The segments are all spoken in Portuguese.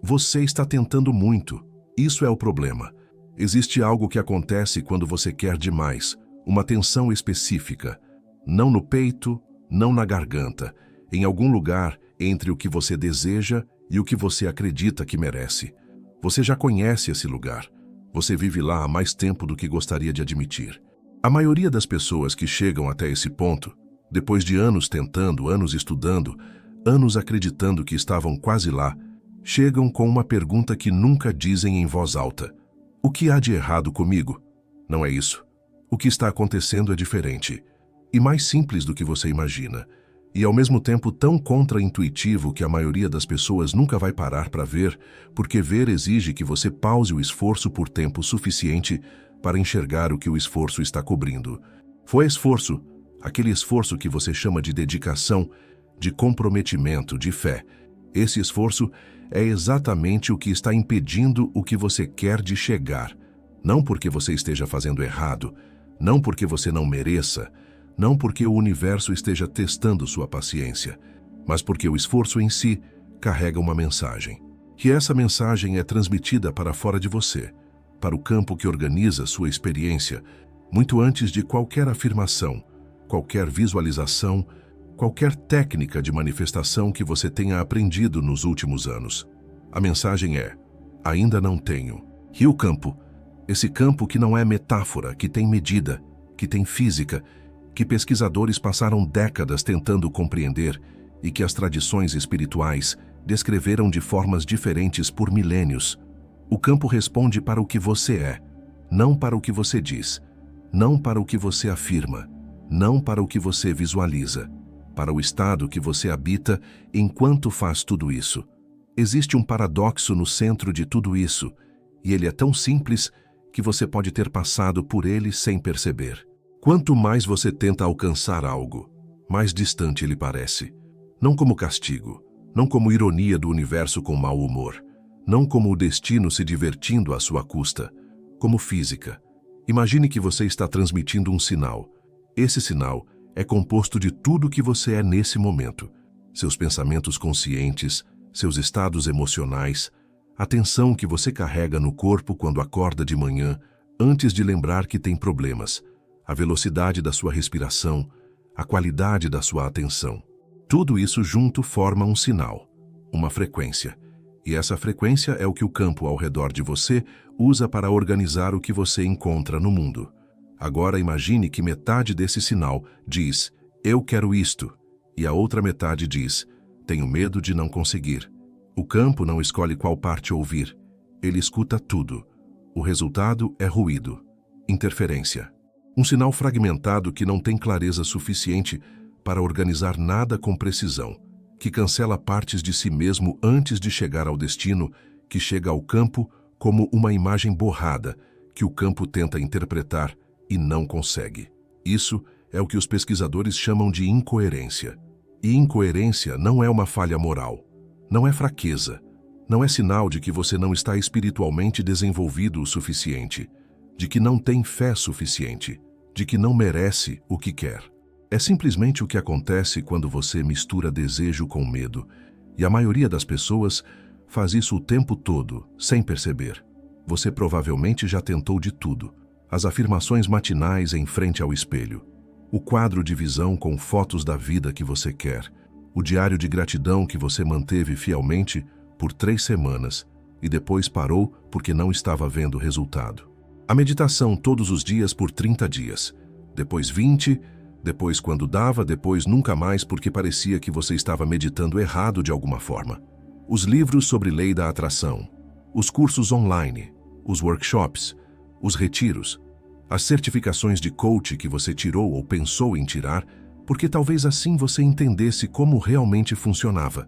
Você está tentando muito. Isso é o problema. Existe algo que acontece quando você quer demais, uma tensão específica. Não no peito, não na garganta, em algum lugar entre o que você deseja e o que você acredita que merece. Você já conhece esse lugar. Você vive lá há mais tempo do que gostaria de admitir. A maioria das pessoas que chegam até esse ponto, depois de anos tentando, anos estudando, anos acreditando que estavam quase lá, chegam com uma pergunta que nunca dizem em voz alta. O que há de errado comigo? Não é isso. O que está acontecendo é diferente. E mais simples do que você imagina. E ao mesmo tempo tão contra-intuitivo que a maioria das pessoas nunca vai parar para ver, porque ver exige que você pause o esforço por tempo suficiente para enxergar o que o esforço está cobrindo. Foi esforço, aquele esforço que você chama de dedicação, de comprometimento, de fé. Esse esforço é exatamente o que está impedindo o que você quer de chegar. Não porque você esteja fazendo errado, não porque você não mereça, não porque o universo esteja testando sua paciência, mas porque o esforço em si carrega uma mensagem. Que essa mensagem é transmitida para fora de você, para o campo que organiza sua experiência, muito antes de qualquer afirmação, qualquer visualização, qualquer técnica de manifestação que você tenha aprendido nos últimos anos. A mensagem é: ainda não tenho. E o campo? Esse campo que não é metáfora, que tem medida, que tem física, que pesquisadores passaram décadas tentando compreender e que as tradições espirituais descreveram de formas diferentes por milênios. O campo responde para o que você é, não para o que você diz, não para o que você afirma, não para o que você visualiza, para o estado que você habita enquanto faz tudo isso. Existe um paradoxo no centro de tudo isso, e ele é tão simples que você pode ter passado por ele sem perceber. Quanto mais você tenta alcançar algo, mais distante ele parece. Não como castigo, não como ironia do universo com mau humor, não como o destino se divertindo à sua custa, como física. Imagine que você está transmitindo um sinal. Esse sinal é composto de tudo que você é nesse momento. Seus pensamentos conscientes, seus estados emocionais, a tensão que você carrega no corpo quando acorda de manhã, antes de lembrar que tem problemas, a velocidade da sua respiração, a qualidade da sua atenção. Tudo isso junto forma um sinal, uma frequência. E essa frequência é o que o campo ao redor de você usa para organizar o que você encontra no mundo. Agora imagine que metade desse sinal diz: eu quero isto, e a outra metade diz: tenho medo de não conseguir. O campo não escolhe qual parte ouvir, ele escuta tudo. O resultado é ruído, interferência. Um sinal fragmentado que não tem clareza suficiente para organizar nada com precisão, que cancela partes de si mesmo antes de chegar ao destino, que chega ao campo como uma imagem borrada, que o campo tenta interpretar e não consegue. Isso é o que os pesquisadores chamam de incoerência. E incoerência não é uma falha moral, não é fraqueza, não é sinal de que você não está espiritualmente desenvolvido o suficiente, de que não tem fé suficiente, de que não merece o que quer. É simplesmente o que acontece quando você mistura desejo com medo, e a maioria das pessoas faz isso o tempo todo, sem perceber. Você provavelmente já tentou de tudo. As afirmações matinais em frente ao espelho, o quadro de visão com fotos da vida que você quer, o diário de gratidão que você manteve fielmente por 3 semanas e depois parou porque não estava vendo resultado. A meditação todos os dias por 30 dias, depois 20, depois quando dava, depois nunca mais porque parecia que você estava meditando errado de alguma forma. Os livros sobre lei da atração, os cursos online, os workshops, os retiros, as certificações de coach que você tirou ou pensou em tirar, porque talvez assim você entendesse como realmente funcionava.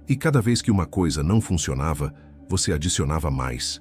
E cada vez que uma coisa não funcionava, você adicionava mais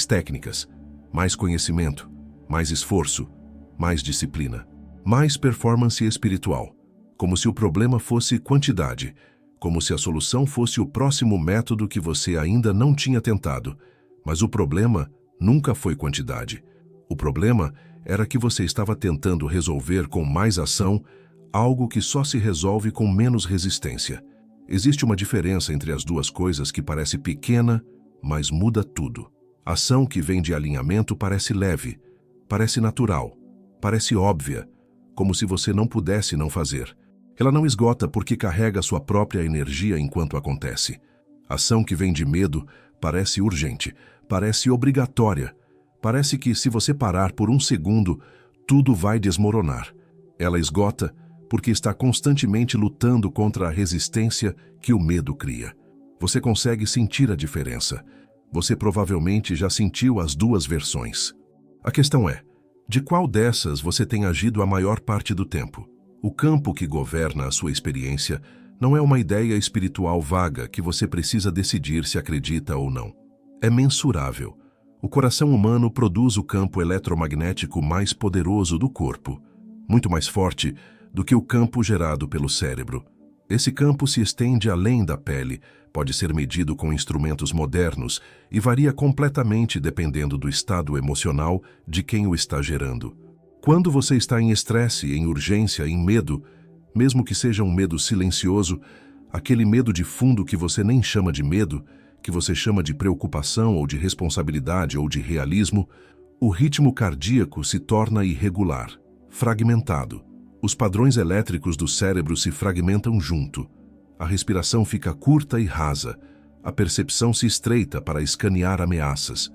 técnicas, mais conhecimento, mais esforço, mais disciplina, mais performance espiritual, como se o problema fosse quantidade, como se a solução fosse o próximo método que você ainda não tinha tentado. Mas o problema nunca foi quantidade. O problema era que você estava tentando resolver com mais ação algo que só se resolve com menos resistência. Existe uma diferença entre as duas coisas que parece pequena, mas muda tudo. A ação que vem de alinhamento parece leve, parece natural, parece óbvia, como se você não pudesse não fazer. Ela não esgota porque carrega sua própria energia enquanto acontece. A ação que vem de medo parece urgente, parece obrigatória, parece que se você parar por um segundo, tudo vai desmoronar. Ela esgota porque está constantemente lutando contra a resistência que o medo cria. Você consegue sentir a diferença. Você provavelmente já sentiu as duas versões. A questão é, de qual dessas você tem agido a maior parte do tempo? O campo que governa a sua experiência não é uma ideia espiritual vaga que você precisa decidir se acredita ou não. É mensurável. O coração humano produz o campo eletromagnético mais poderoso do corpo, muito mais forte do que o campo gerado pelo cérebro. Esse campo se estende além da pele, pode ser medido com instrumentos modernos e varia completamente dependendo do estado emocional de quem o está gerando. Quando você está em estresse, em urgência, em medo, mesmo que seja um medo silencioso, aquele medo de fundo que você nem chama de medo, que você chama de preocupação ou de responsabilidade ou de realismo, o ritmo cardíaco se torna irregular, fragmentado. Os padrões elétricos do cérebro se fragmentam junto. A respiração fica curta e rasa. A percepção se estreita para escanear ameaças.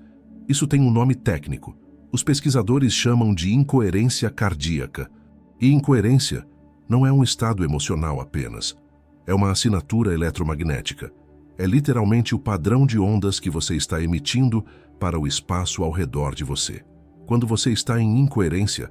Isso tem um nome técnico. Os pesquisadores chamam de incoerência cardíaca. E incoerência não é um estado emocional apenas. É uma assinatura eletromagnética. É literalmente o padrão de ondas que você está emitindo para o espaço ao redor de você. Quando você está em incoerência,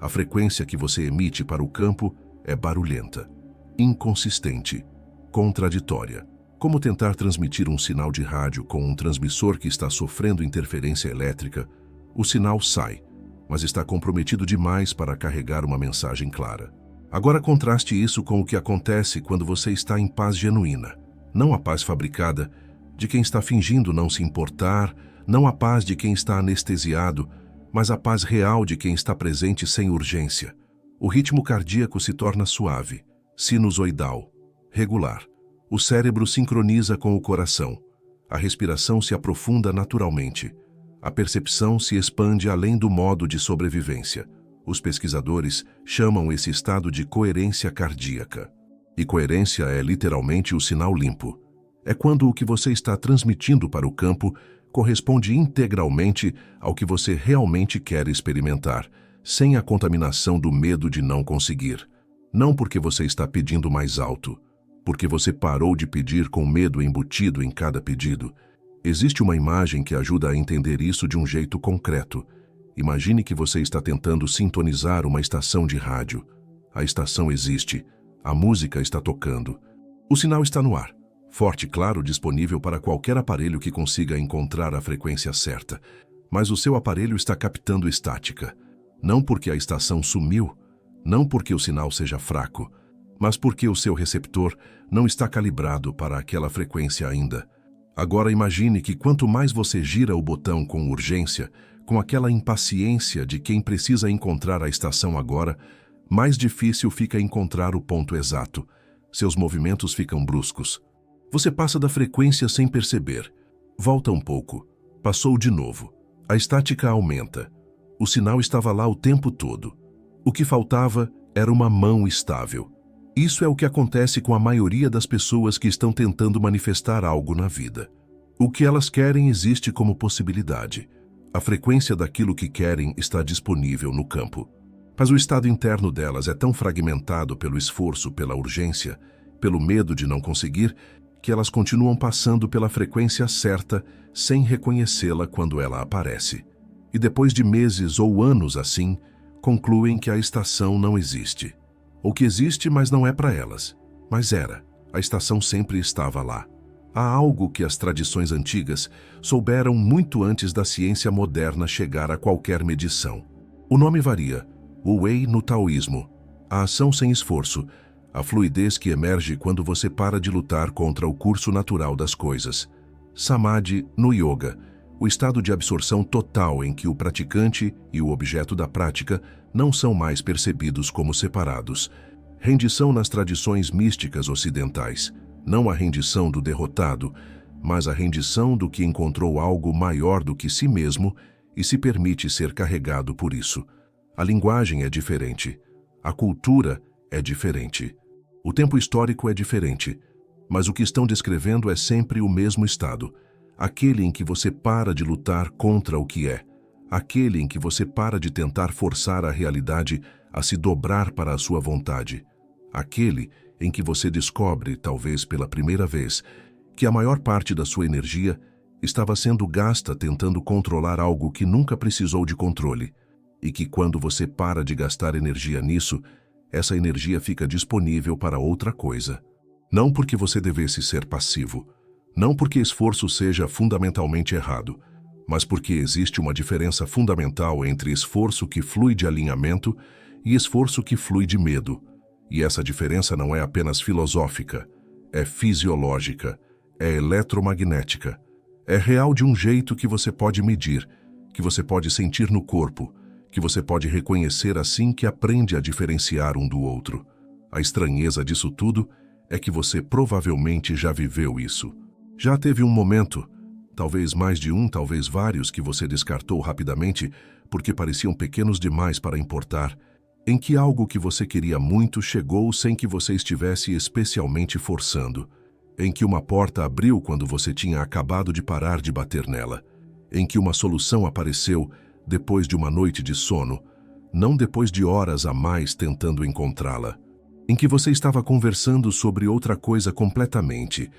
a frequência que você emite para o campo é barulhenta, inconsistente, contraditória. Como tentar transmitir um sinal de rádio com um transmissor que está sofrendo interferência elétrica? O sinal sai, mas está comprometido demais para carregar uma mensagem clara. Agora contraste isso com o que acontece quando você está em paz genuína. Não a paz fabricada, de quem está fingindo não se importar, não a paz de quem está anestesiado, mas a paz real de quem está presente sem urgência. O ritmo cardíaco se torna suave, sinusoidal, regular. O cérebro sincroniza com o coração. A respiração se aprofunda naturalmente. A percepção se expande além do modo de sobrevivência. Os pesquisadores chamam esse estado de coerência cardíaca. E coerência é literalmente o sinal limpo. É quando o que você está transmitindo para o campo corresponde integralmente ao que você realmente quer experimentar, sem a contaminação do medo de não conseguir. Não porque você está pedindo mais alto, porque você parou de pedir com medo embutido em cada pedido. Existe uma imagem que ajuda a entender isso de um jeito concreto. Imagine que você está tentando sintonizar uma estação de rádio. A estação existe, a música está tocando. O sinal está no ar. Forte, claro, disponível para qualquer aparelho que consiga encontrar a frequência certa. Mas o seu aparelho está captando estática. Não porque a estação sumiu, não porque o sinal seja fraco, mas porque o seu receptor não está calibrado para aquela frequência ainda. Agora imagine que quanto mais você gira o botão com urgência, com aquela impaciência de quem precisa encontrar a estação agora, mais difícil fica encontrar o ponto exato. Seus movimentos ficam bruscos. Você passa da frequência sem perceber. Volta um pouco. Passou de novo. A estática aumenta. O sinal estava lá o tempo todo. O que faltava era uma mão estável. Isso é o que acontece com a maioria das pessoas que estão tentando manifestar algo na vida. O que elas querem existe como possibilidade. A frequência daquilo que querem está disponível no campo. Mas o estado interno delas é tão fragmentado pelo esforço, pela urgência, pelo medo de não conseguir, que elas continuam passando pela frequência certa sem reconhecê-la quando ela aparece. E depois de meses ou anos assim, concluem que a estação não existe. Ou que existe, mas não é para elas. Mas era. A estação sempre estava lá. Há algo que as tradições antigas souberam muito antes da ciência moderna chegar a qualquer medição. O nome varia. O Wei no taoísmo. A ação sem esforço. A fluidez que emerge quando você para de lutar contra o curso natural das coisas. Samadhi no yoga. O estado de absorção total em que o praticante e o objeto da prática não são mais percebidos como separados. Rendição nas tradições místicas ocidentais. Não a rendição do derrotado, mais a rendição do que encontrou algo maior do que si mesmo e se permite ser carregado por isso. A linguagem é diferente, a cultura é diferente, o tempo histórico é diferente, mas o que estão descrevendo é sempre o mesmo estado, aquele em que você para de lutar contra o que é, aquele em que você para de tentar forçar a realidade a se dobrar para a sua vontade, aquele em que você descobre, talvez pela primeira vez, que a maior parte da sua energia estava sendo gasta tentando controlar algo que nunca precisou de controle, e que quando você para de gastar energia nisso, essa energia fica disponível para outra coisa. Não porque você devesse ser passivo, não porque esforço seja fundamentalmente errado, mas porque existe uma diferença fundamental entre esforço que flui de alinhamento e esforço que flui de medo. E essa diferença não é apenas filosófica, é fisiológica, é eletromagnética, é real de um jeito que você pode medir, que você pode sentir no corpo, que você pode reconhecer assim que aprende a diferenciar um do outro. A estranheza disso tudo é que você provavelmente já viveu isso. Já teve um momento, talvez mais de um, talvez vários, que você descartou rapidamente porque pareciam pequenos demais para importar, em que algo que você queria muito chegou sem que você estivesse especialmente forçando, em que uma porta abriu quando você tinha acabado de parar de bater nela, em que uma solução apareceu depois de uma noite de sono, não depois de horas a mais tentando encontrá-la, em que você estava conversando sobre outra coisa completamente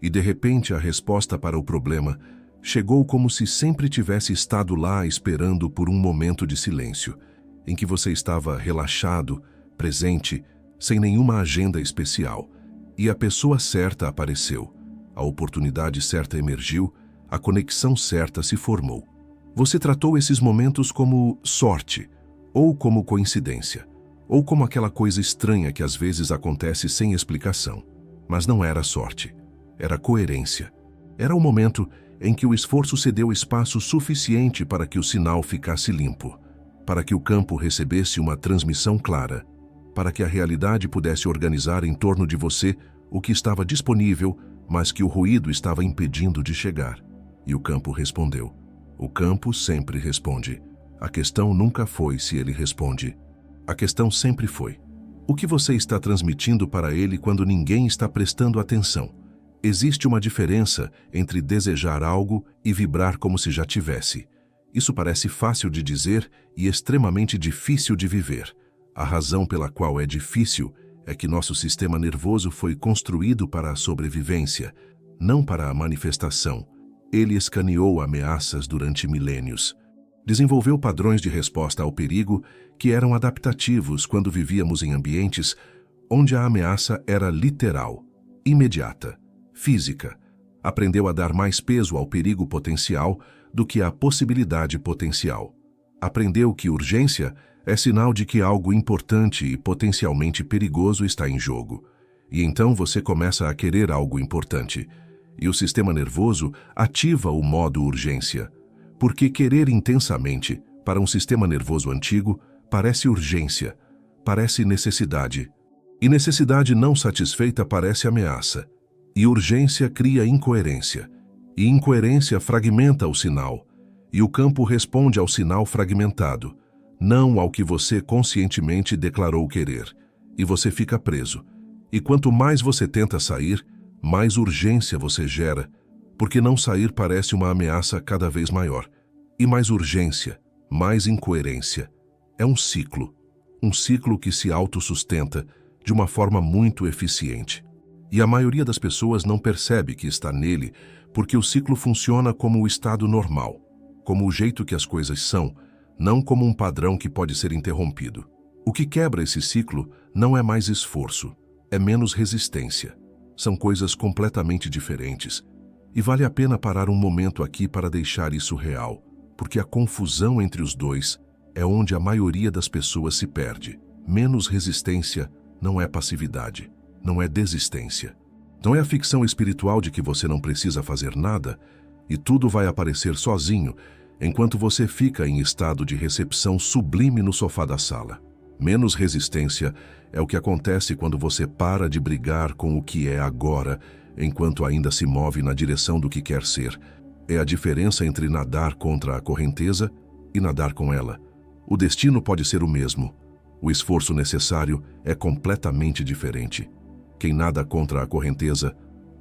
e de repente a resposta para o problema chegou como se sempre tivesse estado lá esperando por um momento de silêncio, em que você estava relaxado, presente, sem nenhuma agenda especial, e a pessoa certa apareceu, a oportunidade certa emergiu, a conexão certa se formou. Você tratou esses momentos como sorte, ou como coincidência, ou como aquela coisa estranha que às vezes acontece sem explicação. Mas não era sorte, era coerência. Era o momento em que o esforço cedeu espaço suficiente para que o sinal ficasse limpo, para que o campo recebesse uma transmissão clara, para que a realidade pudesse organizar em torno de você o que estava disponível, mas que o ruído estava impedindo de chegar. E o campo respondeu. O campo sempre responde. A questão nunca foi se ele responde. A questão sempre foi: o que você está transmitindo para ele quando ninguém está prestando atenção? Existe uma diferença entre desejar algo e vibrar como se já tivesse. Isso parece fácil de dizer e extremamente difícil de viver. A razão pela qual é difícil é que nosso sistema nervoso foi construído para a sobrevivência, não para a manifestação. Ele escaneou ameaças durante milênios. Desenvolveu padrões de resposta ao perigo que eram adaptativos quando vivíamos em ambientes onde a ameaça era literal, imediata, física. Aprendeu a dar mais peso ao perigo potencial do que à possibilidade potencial. Aprendeu que urgência é sinal de que algo importante e potencialmente perigoso está em jogo. E então você começa a querer algo importante. E o sistema nervoso ativa o modo urgência. Porque querer intensamente, para um sistema nervoso antigo, parece urgência, parece necessidade. E necessidade não satisfeita parece ameaça. E urgência cria incoerência. E incoerência fragmenta o sinal. E o campo responde ao sinal fragmentado, não ao que você conscientemente declarou querer. E você fica preso. E quanto mais você tenta sair, mais urgência você gera, porque não sair parece uma ameaça cada vez maior. E mais urgência, mais incoerência. É um ciclo que se autossustenta de uma forma muito eficiente. E a maioria das pessoas não percebe que está nele porque o ciclo funciona como o estado normal, como o jeito que as coisas são, não como um padrão que pode ser interrompido. O que quebra esse ciclo não é mais esforço, é menos resistência. São coisas completamente diferentes. E vale a pena parar um momento aqui para deixar isso real, porque a confusão entre os dois é onde a maioria das pessoas se perde. Menos resistência não é passividade, não é desistência. Não é a ficção espiritual de que você não precisa fazer nada e tudo vai aparecer sozinho, enquanto você fica em estado de recepção sublime no sofá da sala. Menos resistência é o que acontece quando você para de brigar com o que é agora enquanto ainda se move na direção do que quer ser. É a diferença entre nadar contra a correnteza e nadar com ela. O destino pode ser o mesmo. O esforço necessário é completamente diferente. Quem nada contra a correnteza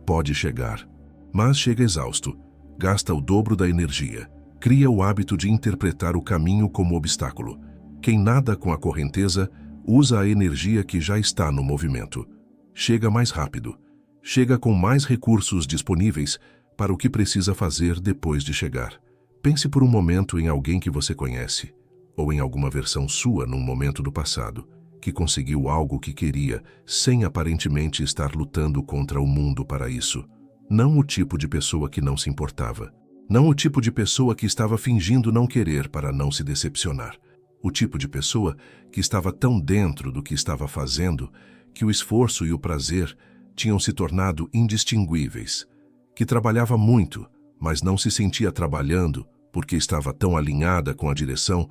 pode chegar, mas chega exausto, gasta o dobro da energia, cria o hábito de interpretar o caminho como obstáculo. Quem nada com a correnteza usa a energia que já está no movimento. Chega mais rápido, chega com mais recursos disponíveis para o que precisa fazer depois de chegar. Pense por um momento em alguém que você conhece, ou em alguma versão sua num momento do passado, que conseguiu algo que queria, sem aparentemente estar lutando contra o mundo para isso. Não o tipo de pessoa que não se importava. Não o tipo de pessoa que estava fingindo não querer para não se decepcionar. O tipo de pessoa que estava tão dentro do que estava fazendo que o esforço e o prazer tinham se tornado indistinguíveis. Que trabalhava muito, mas não se sentia trabalhando porque estava tão alinhada com a direção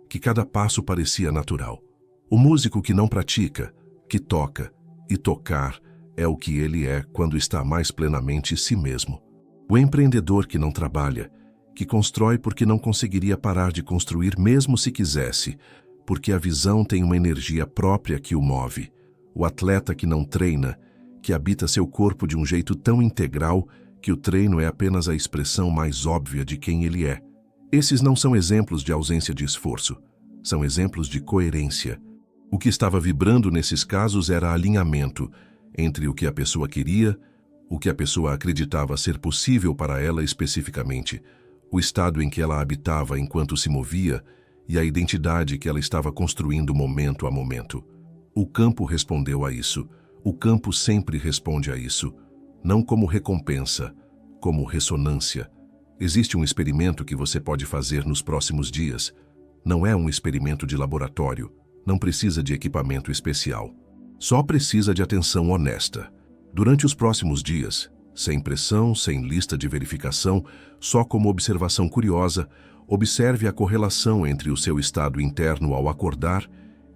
que cada passo parecia natural. O músico que não pratica, que toca, e tocar é o que ele é quando está mais plenamente si mesmo. O empreendedor que não trabalha, que constrói porque não conseguiria parar de construir mesmo se quisesse, porque a visão tem uma energia própria que o move. O atleta que não treina, que habita seu corpo de um jeito tão integral que o treino é apenas a expressão mais óbvia de quem ele é. Esses não são exemplos de ausência de esforço, são exemplos de coerência. O que estava vibrando nesses casos era alinhamento entre o que a pessoa queria, o que a pessoa acreditava ser possível para ela especificamente, o estado em que ela habitava enquanto se movia e a identidade que ela estava construindo momento a momento. O campo respondeu a isso. O campo sempre responde a isso, não como recompensa, como ressonância. Existe um experimento que você pode fazer nos próximos dias. Não é um experimento de laboratório, não precisa de equipamento especial. Só precisa de atenção honesta. Durante os próximos dias, sem pressão, sem lista de verificação, só como observação curiosa, observe a correlação entre o seu estado interno ao acordar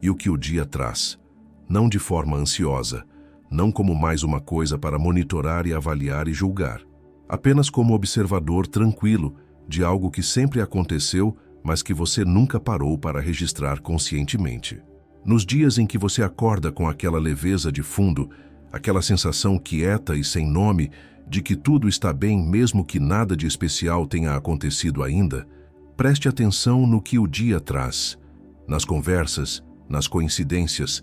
e o que o dia traz. Não de forma ansiosa, não como mais uma coisa para monitorar e avaliar e julgar. Apenas como observador tranquilo de algo que sempre aconteceu, mas que você nunca parou para registrar conscientemente. Nos dias em que você acorda com aquela leveza de fundo, aquela sensação quieta e sem nome de que tudo está bem mesmo que nada de especial tenha acontecido ainda, preste atenção no que o dia traz, nas conversas, nas coincidências,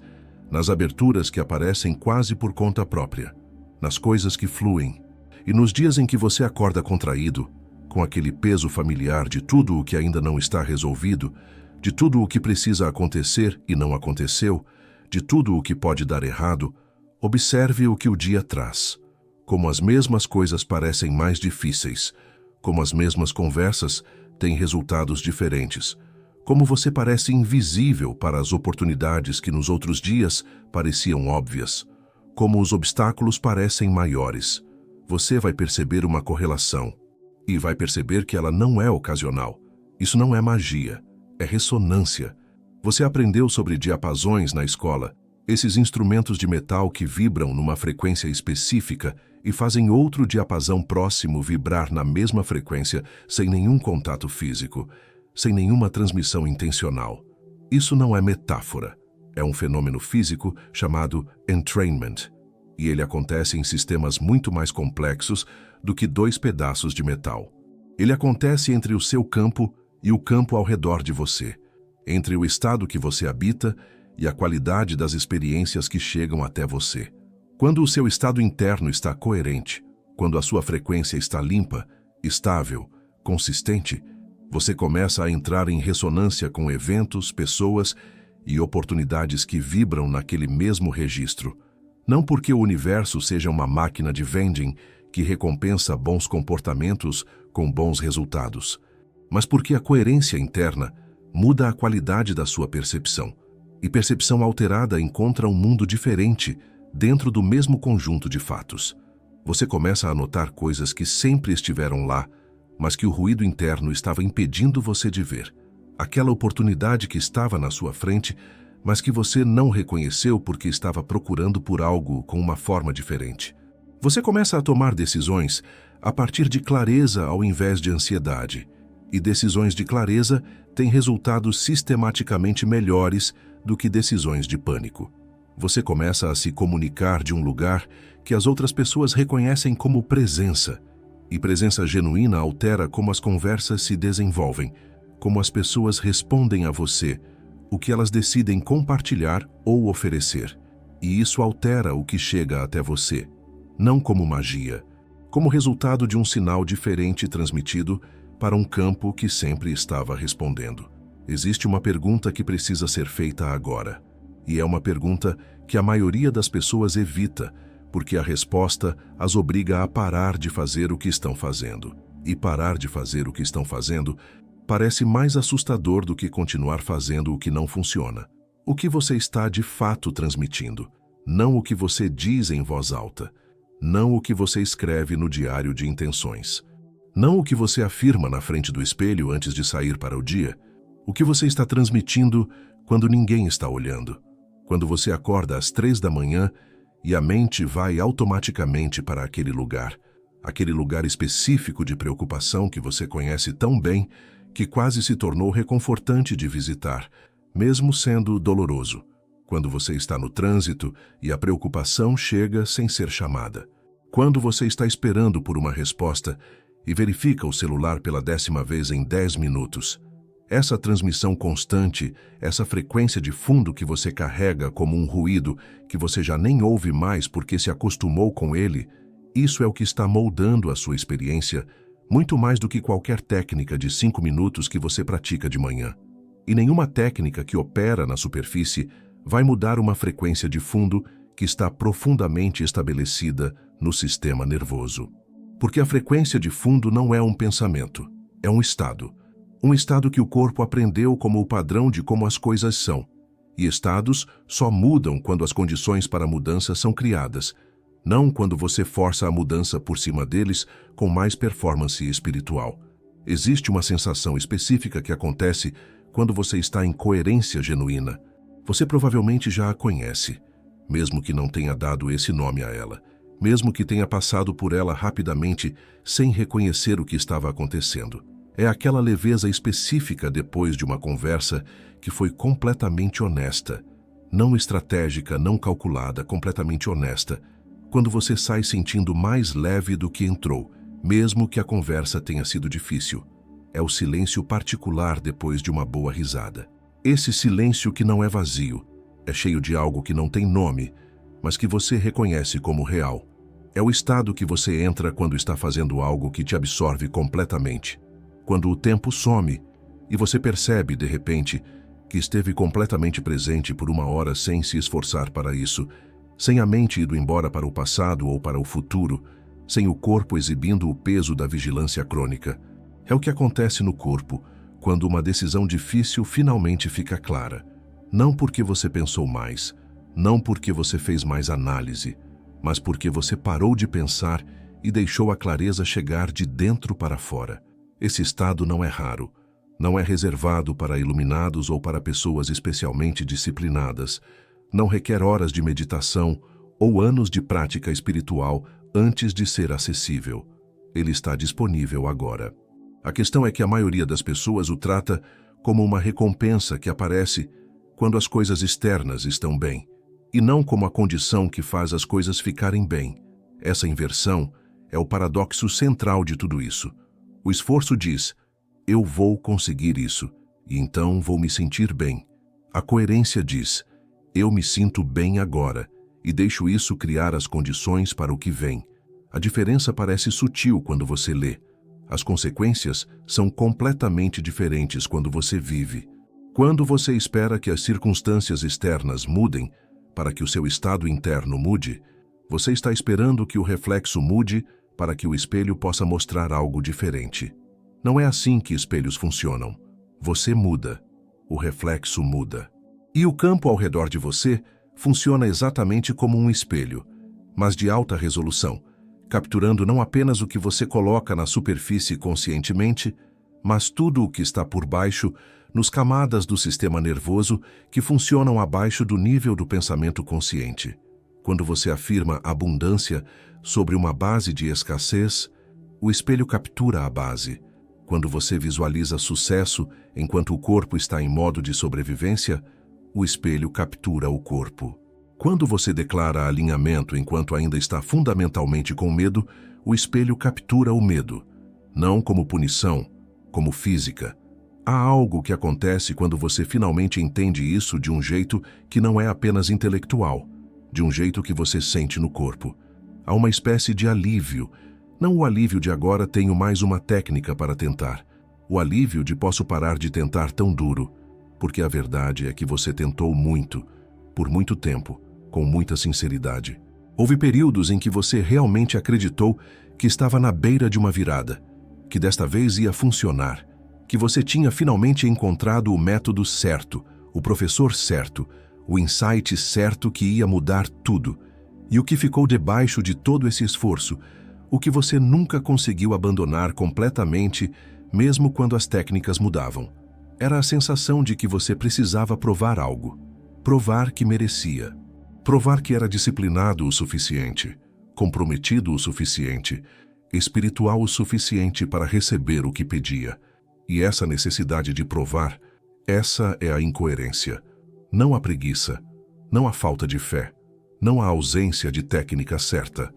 nas aberturas que aparecem quase por conta própria, nas coisas que fluem. E nos dias em que você acorda contraído, com aquele peso familiar de tudo o que ainda não está resolvido, de tudo o que precisa acontecer e não aconteceu, de tudo o que pode dar errado, observe o que o dia traz. Como as mesmas coisas parecem mais difíceis, como as mesmas conversas têm resultados diferentes, como você parece invisível para as oportunidades que nos outros dias pareciam óbvias, como os obstáculos parecem maiores. Você vai perceber uma correlação. E vai perceber que ela não é ocasional. Isso não é magia, é ressonância. Você aprendeu sobre diapasões na escola, esses instrumentos de metal que vibram numa frequência específica e fazem outro diapasão próximo vibrar na mesma frequência sem nenhum contato físico, sem nenhuma transmissão intencional. Isso não é metáfora, é um fenômeno físico chamado entrainment, e ele acontece em sistemas muito mais complexos do que dois pedaços de metal. Ele acontece entre o seu campo e o campo ao redor de você, entre o estado que você habita e a qualidade das experiências que chegam até você. Quando o seu estado interno está coerente, quando a sua frequência está limpa, estável, consistente, você começa a entrar em ressonância com eventos, pessoas e oportunidades que vibram naquele mesmo registro. Não porque o universo seja uma máquina de vending que recompensa bons comportamentos com bons resultados, mas porque a coerência interna muda a qualidade da sua percepção, e percepção alterada encontra um mundo diferente dentro do mesmo conjunto de fatos. Você começa a notar coisas que sempre estiveram lá, mas que o ruído interno estava impedindo você de ver. Aquela oportunidade que estava na sua frente, mas que você não reconheceu porque estava procurando por algo com uma forma diferente. Você começa a tomar decisões a partir de clareza ao invés de ansiedade. E decisões de clareza têm resultados sistematicamente melhores do que decisões de pânico. Você começa a se comunicar de um lugar que as outras pessoas reconhecem como presença. E presença genuína altera como as conversas se desenvolvem, como as pessoas respondem a você, o que elas decidem compartilhar ou oferecer. E isso altera o que chega até você, não como magia, como resultado de um sinal diferente transmitido para um campo que sempre estava respondendo. Existe uma pergunta que precisa ser feita agora. E é uma pergunta que a maioria das pessoas evita, porque a resposta as obriga a parar de fazer o que estão fazendo. E parar de fazer o que estão fazendo parece mais assustador do que continuar fazendo o que não funciona. O que você está de fato transmitindo, não o que você diz em voz alta, não o que você escreve no diário de intenções, não o que você afirma na frente do espelho antes de sair para o dia, o que você está transmitindo quando ninguém está olhando, quando você acorda às 3 da manhã e a mente vai automaticamente para aquele lugar específico de preocupação que você conhece tão bem que quase se tornou reconfortante de visitar, mesmo sendo doloroso, quando você está no trânsito e a preocupação chega sem ser chamada. Quando você está esperando por uma resposta e verifica o celular pela 10ª vez em 10 minutos. Essa transmissão constante, essa frequência de fundo que você carrega como um ruído que você já nem ouve mais porque se acostumou com ele, isso é o que está moldando a sua experiência, muito mais do que qualquer técnica de 5 minutos que você pratica de manhã. E nenhuma técnica que opera na superfície vai mudar uma frequência de fundo que está profundamente estabelecida no sistema nervoso. Porque a frequência de fundo não é um pensamento, é um estado. Um estado que o corpo aprendeu como o padrão de como as coisas são. E estados só mudam quando as condições para a mudança são criadas, não quando você força a mudança por cima deles com mais performance espiritual. Existe uma sensação específica que acontece quando você está em coerência genuína. Você provavelmente já a conhece, mesmo que não tenha dado esse nome a ela, mesmo que tenha passado por ela rapidamente sem reconhecer o que estava acontecendo. É aquela leveza específica depois de uma conversa que foi completamente honesta, não estratégica, não calculada, completamente honesta, quando você sai sentindo mais leve do que entrou, mesmo que a conversa tenha sido difícil. É o silêncio particular depois de uma boa risada. Esse silêncio que não é vazio, é cheio de algo que não tem nome, mas que você reconhece como real. É o estado que você entra quando está fazendo algo que te absorve completamente. Quando o tempo some e você percebe, de repente, que esteve completamente presente por uma hora sem se esforçar para isso, sem a mente indo embora para o passado ou para o futuro, sem o corpo exibindo o peso da vigilância crônica. É o que acontece no corpo quando uma decisão difícil finalmente fica clara. Não porque você pensou mais, não porque você fez mais análise, mas porque você parou de pensar e deixou a clareza chegar de dentro para fora. Esse estado não é raro, não é reservado para iluminados ou para pessoas especialmente disciplinadas, não requer horas de meditação ou anos de prática espiritual antes de ser acessível. Ele está disponível agora. A questão é que a maioria das pessoas o trata como uma recompensa que aparece quando as coisas externas estão bem, e não como a condição que faz as coisas ficarem bem. Essa inversão é o paradoxo central de tudo isso. O esforço diz, eu vou conseguir isso, e então vou me sentir bem. A coerência diz, eu me sinto bem agora, e deixo isso criar as condições para o que vem. A diferença parece sutil quando você lê. As consequências são completamente diferentes quando você vive. Quando você espera que as circunstâncias externas mudem para que o seu estado interno mude, você está esperando que o reflexo mude para que o espelho possa mostrar algo diferente. Não é assim que espelhos funcionam. Você muda, o reflexo muda. E o campo ao redor de você funciona exatamente como um espelho, mas de alta resolução, capturando não apenas o que você coloca na superfície conscientemente, mas tudo o que está por baixo, nos camadas do sistema nervoso que funcionam abaixo do nível do pensamento consciente. Quando você afirma abundância sobre uma base de escassez, o espelho captura a base. Quando você visualiza sucesso enquanto o corpo está em modo de sobrevivência, o espelho captura o corpo. Quando você declara alinhamento enquanto ainda está fundamentalmente com medo, o espelho captura o medo. Não como punição, como física. Há algo que acontece quando você finalmente entende isso de um jeito que não é apenas intelectual, de um jeito que você sente no corpo. Há uma espécie de alívio. Não o alívio de agora tenho mais uma técnica para tentar. O alívio de posso parar de tentar tão duro, porque a verdade é que você tentou muito, por muito tempo, com muita sinceridade. Houve períodos em que você realmente acreditou que estava na beira de uma virada, que desta vez ia funcionar, que você tinha finalmente encontrado o método certo, o professor certo, o insight certo que ia mudar tudo. E o que ficou debaixo de todo esse esforço, o que você nunca conseguiu abandonar completamente, mesmo quando as técnicas mudavam, era a sensação de que você precisava provar algo, provar que merecia, provar que era disciplinado o suficiente, comprometido o suficiente, espiritual o suficiente para receber o que pedia. E essa necessidade de provar, essa é a incoerência. Não a preguiça, não a falta de fé, não a ausência de técnica certa.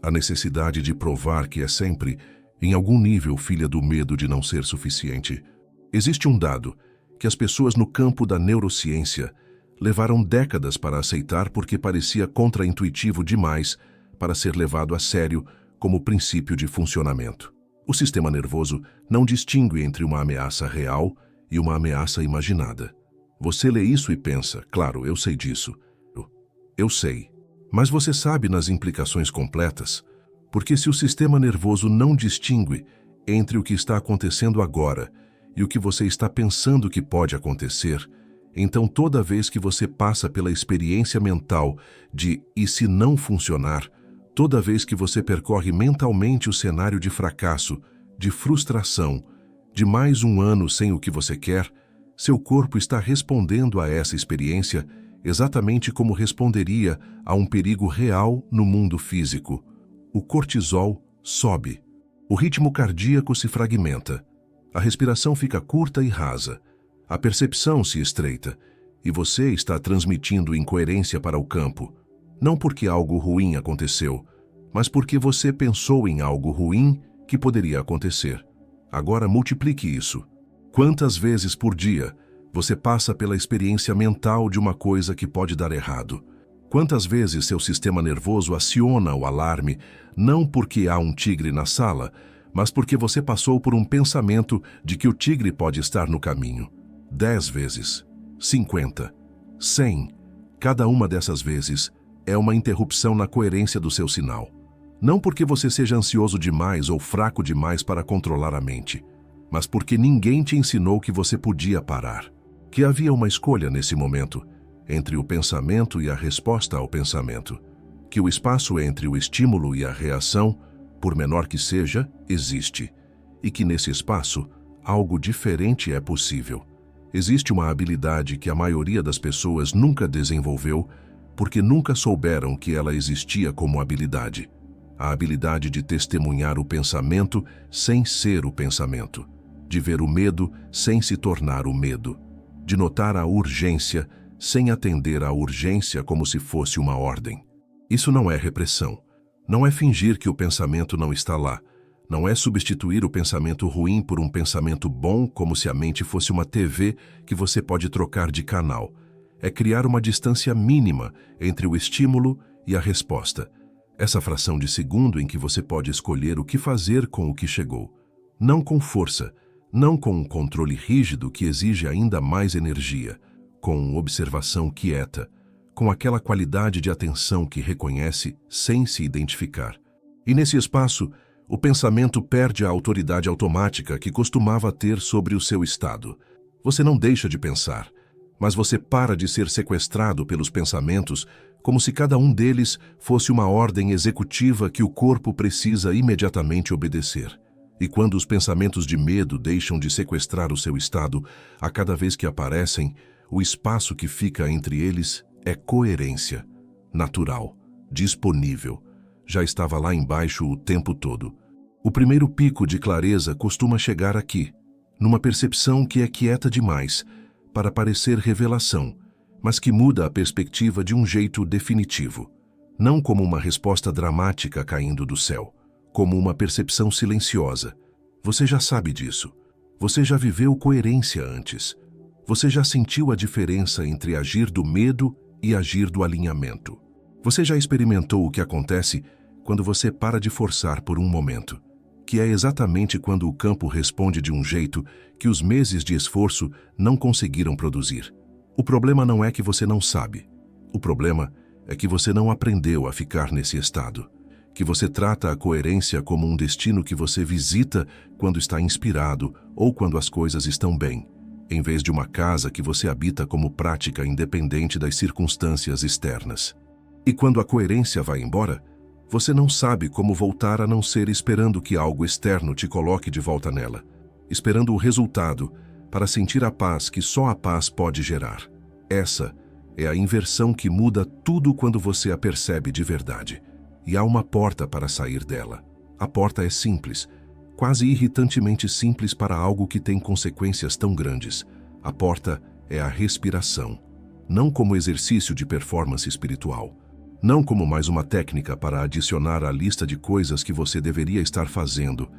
A necessidade de provar que é sempre, em algum nível, filha do medo de não ser suficiente. Existe um dado que as pessoas no campo da neurociência levaram décadas para aceitar porque parecia contraintuitivo demais para ser levado a sério como princípio de funcionamento. O sistema nervoso não distingue entre uma ameaça real e uma ameaça imaginada. Você lê isso e pensa, claro, eu sei disso. Eu sei. Mas você sabe nas implicações completas? Porque se o sistema nervoso não distingue entre o que está acontecendo agora e o que você está pensando que pode acontecer, então toda vez que você passa pela experiência mental de "e se não funcionar", toda vez que você percorre mentalmente o cenário de fracasso, de frustração, de mais um ano sem o que você quer, seu corpo está respondendo a essa experiência exatamente como responderia a um perigo real no mundo físico. O cortisol sobe, o ritmo cardíaco se fragmenta, a respiração fica curta e rasa, a percepção se estreita, e você está transmitindo incoerência para o campo, não porque algo ruim aconteceu, mas porque você pensou em algo ruim que poderia acontecer. Agora multiplique isso. Quantas vezes por dia você passa pela experiência mental de uma coisa que pode dar errado? Quantas vezes seu sistema nervoso aciona o alarme, não porque há um tigre na sala, mas porque você passou por um pensamento de que o tigre pode estar no caminho? 10 vezes, 50, 100. Cada uma dessas vezes é uma interrupção na coerência do seu sinal. Não porque você seja ansioso demais ou fraco demais para controlar a mente, mas porque ninguém te ensinou que você podia parar, que havia uma escolha nesse momento, entre o pensamento e a resposta ao pensamento, que o espaço entre o estímulo e a reação, por menor que seja, existe, e que nesse espaço algo diferente é possível. Existe uma habilidade que a maioria das pessoas nunca desenvolveu porque nunca souberam que ela existia como habilidade. A habilidade de testemunhar o pensamento sem ser o pensamento, de ver o medo sem se tornar o medo, de notar a urgência sem atender à urgência como se fosse uma ordem. Isso não é repressão. Não é fingir que o pensamento não está lá. Não é substituir o pensamento ruim por um pensamento bom como se a mente fosse uma TV que você pode trocar de canal. É criar uma distância mínima entre o estímulo e a resposta. Essa fração de segundo em que você pode escolher o que fazer com o que chegou. Não com força, não com um controle rígido que exige ainda mais energia, com observação quieta, com aquela qualidade de atenção que reconhece sem se identificar. E nesse espaço, o pensamento perde a autoridade automática que costumava ter sobre o seu estado. Você não deixa de pensar, mas você para de ser sequestrado pelos pensamentos como se cada um deles fosse uma ordem executiva que o corpo precisa imediatamente obedecer. E quando os pensamentos de medo deixam de sequestrar o seu estado, a cada vez que aparecem, o espaço que fica entre eles é coerência, natural. disponível. Já estava lá embaixo o tempo todo. O primeiro pico de clareza costuma chegar aqui, numa percepção que é quieta demais para parecer revelação, mas que muda a perspectiva de um jeito definitivo. Não como uma resposta dramática caindo do céu, como uma percepção silenciosa. Você já sabe disso. Você já viveu coerência antes. Você já sentiu a diferença entre agir do medo e agir do alinhamento. Você já experimentou o que acontece quando você para de forçar por um momento, que é exatamente quando o campo responde de um jeito que os meses de esforço não conseguiram produzir. O problema não é que você não sabe. O problema é que você não aprendeu a ficar nesse estado, que você trata a coerência como um destino que você visita quando está inspirado ou quando as coisas estão bem, em vez de uma casa que você habita como prática independente das circunstâncias externas. E quando a coerência vai embora, você não sabe como voltar a não ser esperando que algo externo te coloque de volta nela, esperando o resultado para sentir a paz que só a paz pode gerar. Essa é a inversão que muda tudo quando você a percebe de verdade. E há uma porta para sair dela. A porta é simples, quase irritantemente simples para algo que tem consequências tão grandes. A porta é a respiração. Não como exercício de performance espiritual. Não como mais uma técnica para adicionar à lista de coisas que você deveria estar fazendo,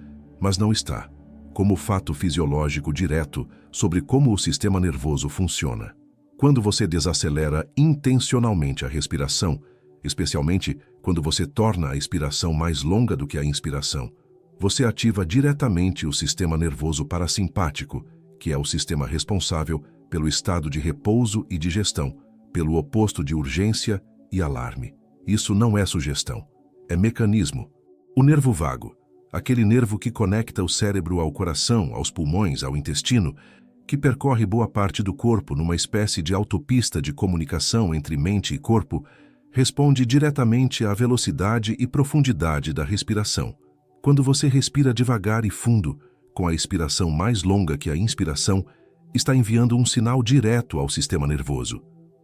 mas não está. Como fato fisiológico direto sobre como o sistema nervoso funciona. Quando você desacelera intencionalmente a respiração, especialmente quando você torna a expiração mais longa do que a inspiração, você ativa diretamente o sistema nervoso parasimpático, que é o sistema responsável pelo estado de repouso e digestão, pelo oposto de urgência e alarme. Isso não é sugestão, é mecanismo. O nervo vago, aquele nervo que conecta o cérebro ao coração, aos pulmões, ao intestino, que percorre boa parte do corpo numa espécie de autopista de comunicação entre mente e corpo, responde diretamente à velocidade e profundidade da respiração. Quando você respira devagar e fundo, com a expiração mais longa que a inspiração, está enviando um sinal direto ao sistema nervoso.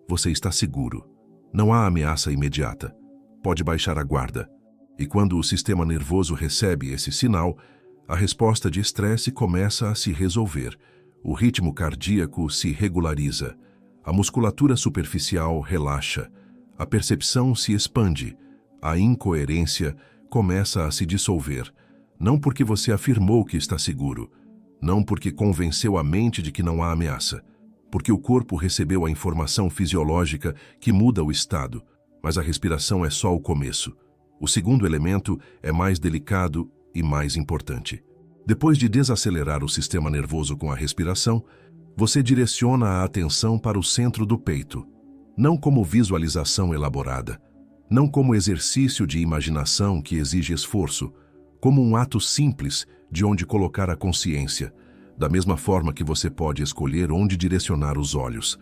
Você está seguro. Não há ameaça imediata. Pode baixar a guarda. E quando o sistema nervoso recebe esse sinal, a resposta de estresse começa a se resolver. O ritmo cardíaco se regulariza. A musculatura superficial relaxa. A percepção se expande. A incoerência começa a se dissolver. Não porque você afirmou que está seguro. Não porque convenceu a mente de que não há ameaça. Porque o corpo recebeu a informação fisiológica que muda o estado, mas a respiração é só o começo. O segundo elemento é mais delicado e mais importante. Depois de desacelerar o sistema nervoso com a respiração, você direciona a atenção para o centro do peito, não como visualização elaborada, não como exercício de imaginação que exige esforço, como um ato simples de onde colocar a consciência, da mesma forma que você pode escolher onde direcionar os olhos.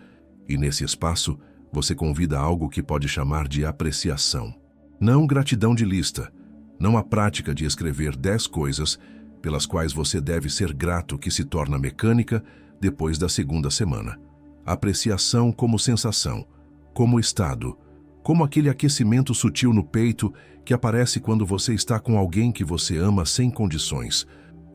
E nesse espaço, você convida algo que pode chamar de apreciação. Não gratidão de lista, não a prática de escrever 10 coisas pelas quais você deve ser grato que se torna mecânica depois da segunda semana. Apreciação como sensação, como estado, como aquele aquecimento sutil no peito que aparece quando você está com alguém que você ama sem condições,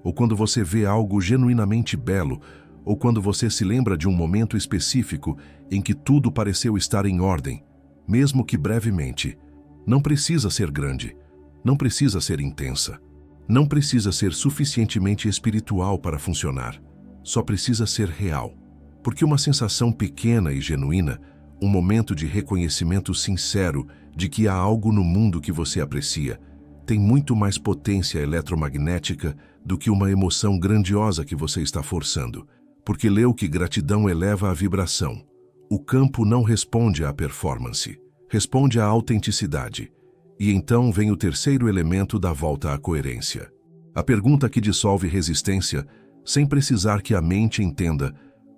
ou quando você vê algo genuinamente belo, ou quando você se lembra de um momento específico em que tudo pareceu estar em ordem, mesmo que brevemente. Não precisa ser grande, não precisa ser intensa, não precisa ser suficientemente espiritual para funcionar, só precisa ser real. Porque uma sensação pequena e genuína, um momento de reconhecimento sincero de que há algo no mundo que você aprecia, tem muito mais potência eletromagnética do que uma emoção grandiosa que você está forçando, porque leu que gratidão eleva a vibração. O campo não responde à performance, responde à autenticidade. E então vem o terceiro elemento da volta à coerência. A pergunta que dissolve resistência, sem precisar que a mente entenda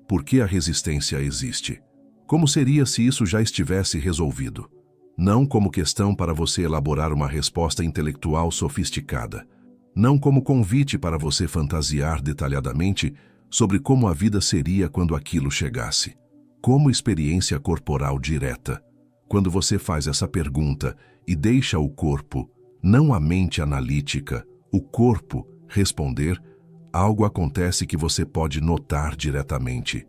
por que a resistência existe. Como seria se isso já estivesse resolvido? Não como questão para você elaborar uma resposta intelectual sofisticada. Não como convite para você fantasiar detalhadamente sobre como a vida seria quando aquilo chegasse. Como experiência corporal direta. Quando você faz essa pergunta e deixa o corpo, não a mente analítica, o corpo, responder, algo acontece que você pode notar diretamente.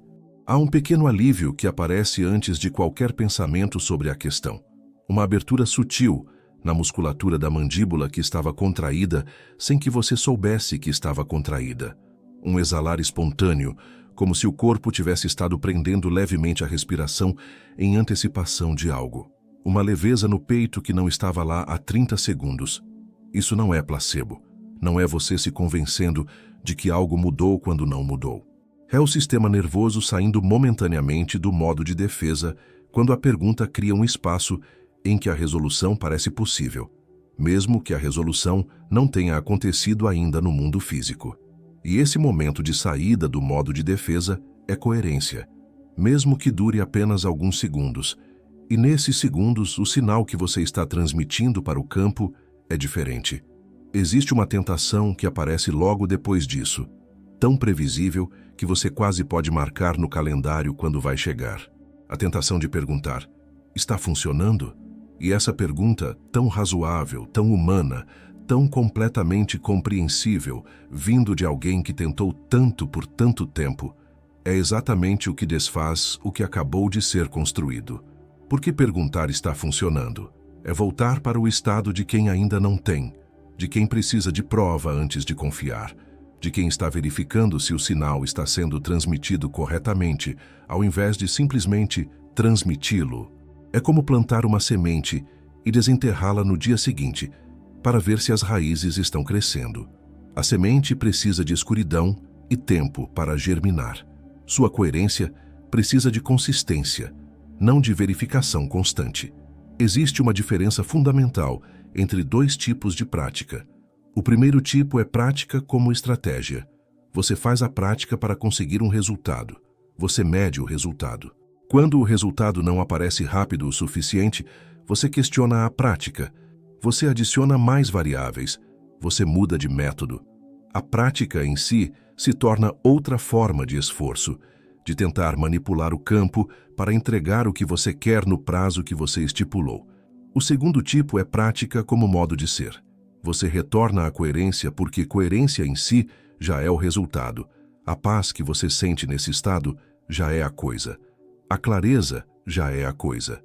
Há um pequeno alívio que aparece antes de qualquer pensamento sobre a questão. Uma abertura sutil na musculatura da mandíbula que estava contraída sem que você soubesse que estava contraída. Um exalar espontâneo, como se o corpo tivesse estado prendendo levemente a respiração em antecipação de algo. Uma leveza no peito que não estava lá há 30 segundos. Isso não é placebo. Não é você se convencendo de que algo mudou quando não mudou. É o sistema nervoso saindo momentaneamente do modo de defesa quando a pergunta cria um espaço em que a resolução parece possível, mesmo que a resolução não tenha acontecido ainda no mundo físico. E esse momento de saída do modo de defesa é coerência, mesmo que dure apenas alguns segundos. E nesses segundos, o sinal que você está transmitindo para o campo é diferente. Existe uma tentação que aparece logo depois disso, tão previsível que você quase pode marcar no calendário quando vai chegar. A tentação de perguntar, está funcionando? E essa pergunta, tão razoável, tão humana, tão completamente compreensível, vindo de alguém que tentou tanto por tanto tempo, é exatamente o que desfaz o que acabou de ser construído. Porque perguntar está funcionando é voltar para o estado de quem ainda não tem, de quem precisa de prova antes de confiar, de quem está verificando se o sinal está sendo transmitido corretamente, ao invés de simplesmente transmiti-lo. É como plantar uma semente e desenterrá-la no dia seguinte, para ver se as raízes estão crescendo. A semente precisa de escuridão e tempo para germinar. Sua coerência precisa de consistência, não de verificação constante. Existe uma diferença fundamental entre dois tipos de prática. O primeiro tipo é prática como estratégia. Você faz a prática para conseguir um resultado. Você mede o resultado. Quando o resultado não aparece rápido o suficiente, você questiona a prática. Você adiciona mais variáveis. Você muda de método. A prática em si se torna outra forma de esforço, de tentar manipular o campo para entregar o que você quer no prazo que você estipulou. O segundo tipo é prática como modo de ser. Você retorna à coerência porque coerência em si já é o resultado. A paz que você sente nesse estado já é a coisa. A clareza já é a coisa.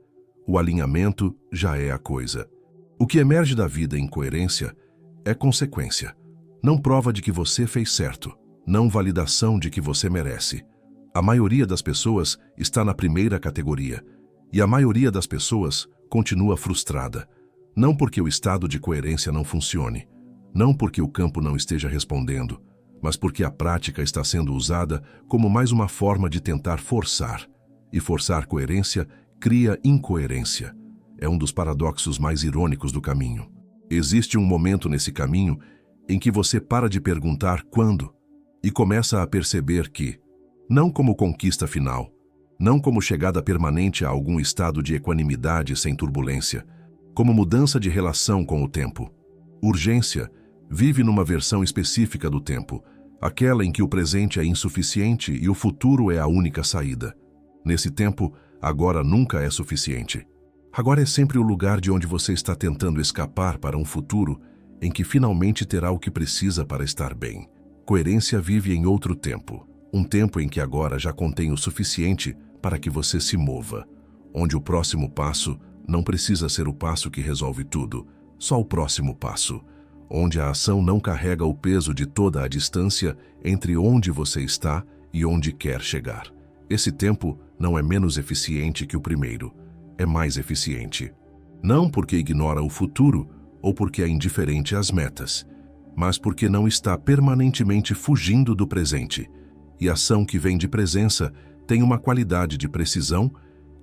O alinhamento já é a coisa. O que emerge da vida em coerência é consequência. Não prova de que você fez certo, não validação de que você merece. A maioria das pessoas está na primeira categoria, e a maioria das pessoas continua frustrada. Não porque o estado de coerência não funcione, não porque o campo não esteja respondendo, mas porque a prática está sendo usada como mais uma forma de tentar forçar. E forçar coerência cria incoerência. É um dos paradoxos mais irônicos do caminho. Existe um momento nesse caminho em que você para de perguntar quando e começa a perceber que, não como conquista final, não como chegada permanente a algum estado de equanimidade sem turbulência, como mudança de relação com o tempo. Urgência vive numa versão específica do tempo, aquela em que o presente é insuficiente e o futuro é a única saída. Nesse tempo, agora nunca é suficiente. Agora é sempre o lugar de onde você está tentando escapar para um futuro em que finalmente terá o que precisa para estar bem. Coerência vive em outro tempo, um tempo em que agora já contém o suficiente para que você se mova, onde o próximo passo não precisa ser o passo que resolve tudo, só o próximo passo, onde a ação não carrega o peso de toda a distância entre onde você está e onde quer chegar. Esse tempo não é menos eficiente que o primeiro, é mais eficiente. Não porque ignora o futuro ou porque é indiferente às metas, mas porque não está permanentemente fugindo do presente. E a ação que vem de presença tem uma qualidade de precisão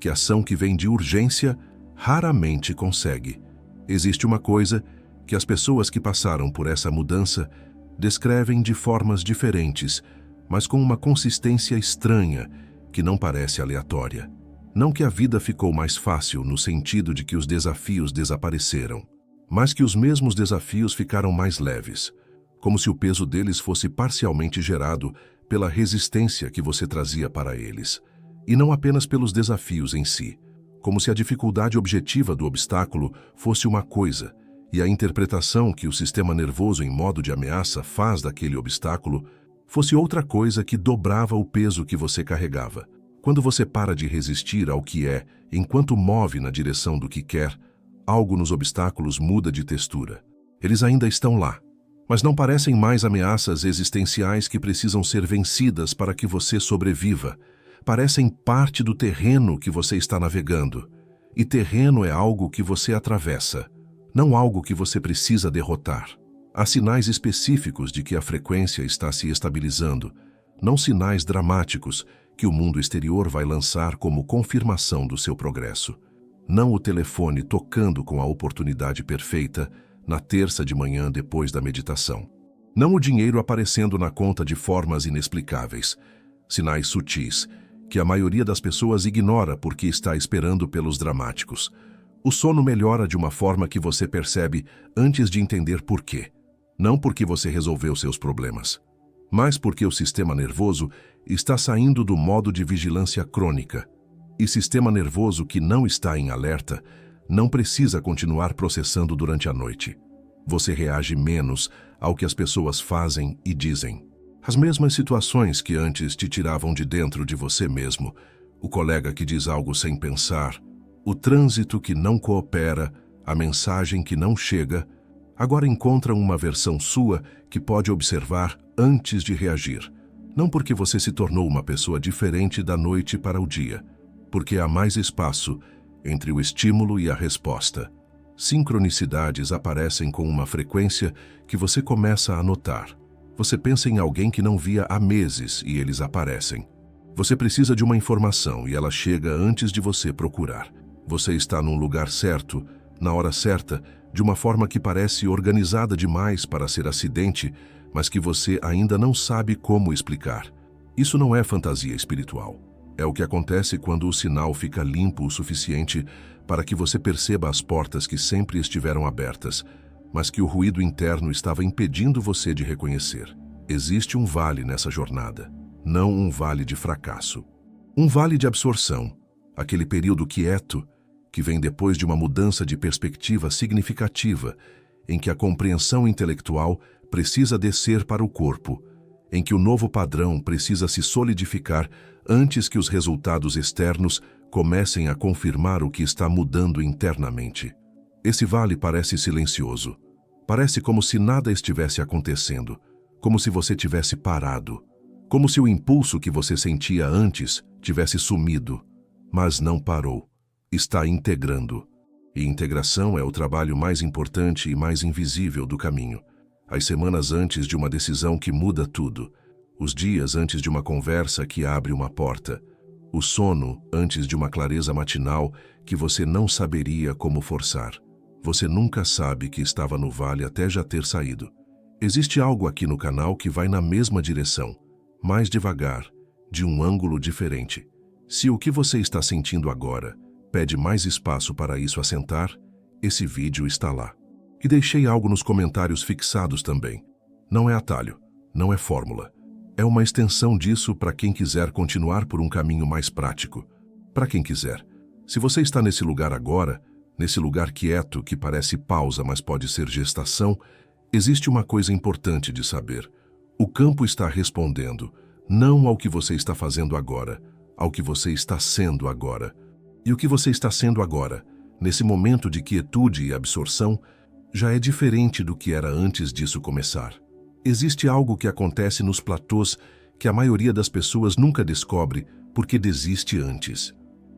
que a ação que vem de urgência raramente consegue. Existe uma coisa que as pessoas que passaram por essa mudança descrevem de formas diferentes, mas com uma consistência estranha que não parece aleatória. Não que a vida ficou mais fácil no sentido de que os desafios desapareceram, mas que os mesmos desafios ficaram mais leves, como se o peso deles fosse parcialmente gerado pela resistência que você trazia para eles, e não apenas pelos desafios em si, como se a dificuldade objetiva do obstáculo fosse uma coisa, e a interpretação que o sistema nervoso em modo de ameaça faz daquele obstáculo fosse outra coisa que dobrava o peso que você carregava. Quando você para de resistir ao que é, enquanto move na direção do que quer, algo nos obstáculos muda de textura. Eles ainda estão lá, mas não parecem mais ameaças existenciais que precisam ser vencidas para que você sobreviva. Parecem parte do terreno que você está navegando. E terreno é algo que você atravessa, não algo que você precisa derrotar. Há sinais específicos de que a frequência está se estabilizando, não sinais dramáticos que o mundo exterior vai lançar como confirmação do seu progresso. Não o telefone tocando com a oportunidade perfeita na terça de manhã depois da meditação. Não o dinheiro aparecendo na conta de formas inexplicáveis. Sinais sutis, que a maioria das pessoas ignora porque está esperando pelos dramáticos. O sono melhora de uma forma que você percebe antes de entender por quê. Não porque você resolveu seus problemas, mas porque o sistema nervoso está saindo do modo de vigilância crônica. E sistema nervoso que não está em alerta não precisa continuar processando durante a noite. Você reage menos ao que as pessoas fazem e dizem. As mesmas situações que antes te tiravam de dentro de você mesmo, o colega que diz algo sem pensar, o trânsito que não coopera, a mensagem que não chega, agora encontram uma versão sua que pode observar antes de reagir. Não porque você se tornou uma pessoa diferente da noite para o dia, porque há mais espaço entre o estímulo e a resposta. Sincronicidades aparecem com uma frequência que você começa a notar. Você pensa em alguém que não via há meses e eles aparecem. Você precisa de uma informação e ela chega antes de você procurar. Você está num lugar certo, na hora certa, de uma forma que parece organizada demais para ser acidente, mas que você ainda não sabe como explicar. Isso não é fantasia espiritual. É o que acontece quando o sinal fica limpo o suficiente para que você perceba as portas que sempre estiveram abertas, mas que o ruído interno estava impedindo você de reconhecer. Existe um vale nessa jornada, não um vale de fracasso. Um vale de absorção, aquele período quieto que vem depois de uma mudança de perspectiva significativa, em que a compreensão intelectual precisa descer para o corpo, em que o novo padrão precisa se solidificar antes que os resultados externos comecem a confirmar o que está mudando internamente. Esse vale parece silencioso. Parece como se nada estivesse acontecendo, como se você tivesse parado, como se o impulso que você sentia antes tivesse sumido, mas não parou. Está integrando. E integração é o trabalho mais importante e mais invisível do caminho. As semanas antes de uma decisão que muda tudo. Os dias antes de uma conversa que abre uma porta. O sono antes de uma clareza matinal que você não saberia como forçar. Você nunca sabe que estava no vale até já ter saído. Existe algo aqui no canal que vai na mesma direção, mais devagar, de um ângulo diferente. Se o que você está sentindo agora pede mais espaço para isso assentar, esse vídeo está lá. E deixei algo nos comentários fixados também. Não é atalho, não é fórmula. É uma extensão disso para quem quiser continuar por um caminho mais prático. Para quem quiser. Se você está nesse lugar agora, nesse lugar quieto que parece pausa, mas pode ser gestação, existe uma coisa importante de saber. O campo está respondendo, não ao que você está fazendo agora, ao que você está sendo agora. E o que você está sendo agora, nesse momento de quietude e absorção, já é diferente do que era antes disso começar. Existe algo que acontece nos platôs que a maioria das pessoas nunca descobre porque desiste antes.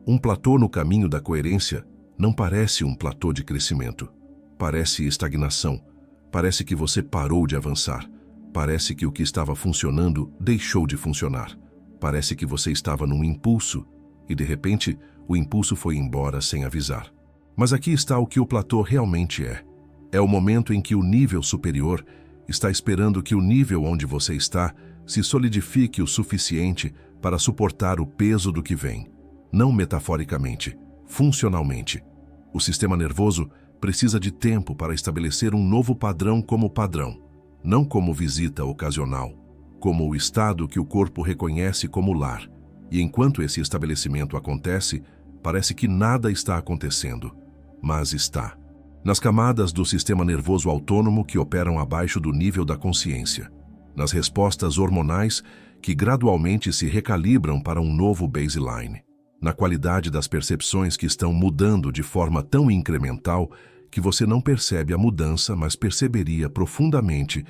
Um platô no caminho da coerência não parece um platô de crescimento. Parece estagnação. Parece que você parou de avançar. Parece que o que estava funcionando deixou de funcionar. Parece que você estava num impulso e, de repente, o impulso foi embora sem avisar. Mas aqui está o que o platô realmente é. É o momento em que o nível superior está esperando que o nível onde você está se solidifique o suficiente para suportar o peso do que vem. Não metaforicamente, funcionalmente. O sistema nervoso precisa de tempo para estabelecer um novo padrão como padrão, não como visita ocasional, como o estado que o corpo reconhece como lar. E enquanto esse estabelecimento acontece, Parece que nada está acontecendo, mas está. Nas camadas do sistema nervoso autônomo que operam abaixo do nível da consciência. Nas respostas hormonais que gradualmente se recalibram para um novo baseline. Na qualidade das percepções que estão mudando de forma tão incremental que você não percebe a mudança, mas perceberia profundamente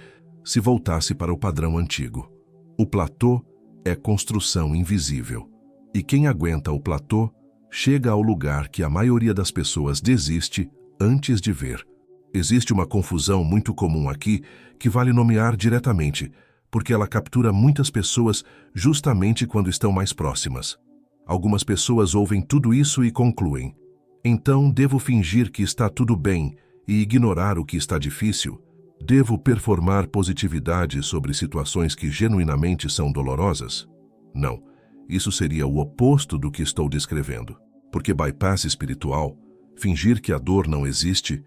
se voltasse para o padrão antigo. O platô é construção invisível. E quem aguenta o platô chega ao lugar que a maioria das pessoas desiste antes de ver. Existe uma confusão muito comum aqui que vale nomear diretamente, porque ela captura muitas pessoas justamente quando estão mais próximas. Algumas pessoas ouvem tudo isso e concluem: então devo fingir que está tudo bem e ignorar o que está difícil? Devo performar positividade sobre situações que genuinamente são dolorosas? Não, isso seria o oposto do que estou descrevendo. Porque bypass espiritual, fingir que a dor não existe,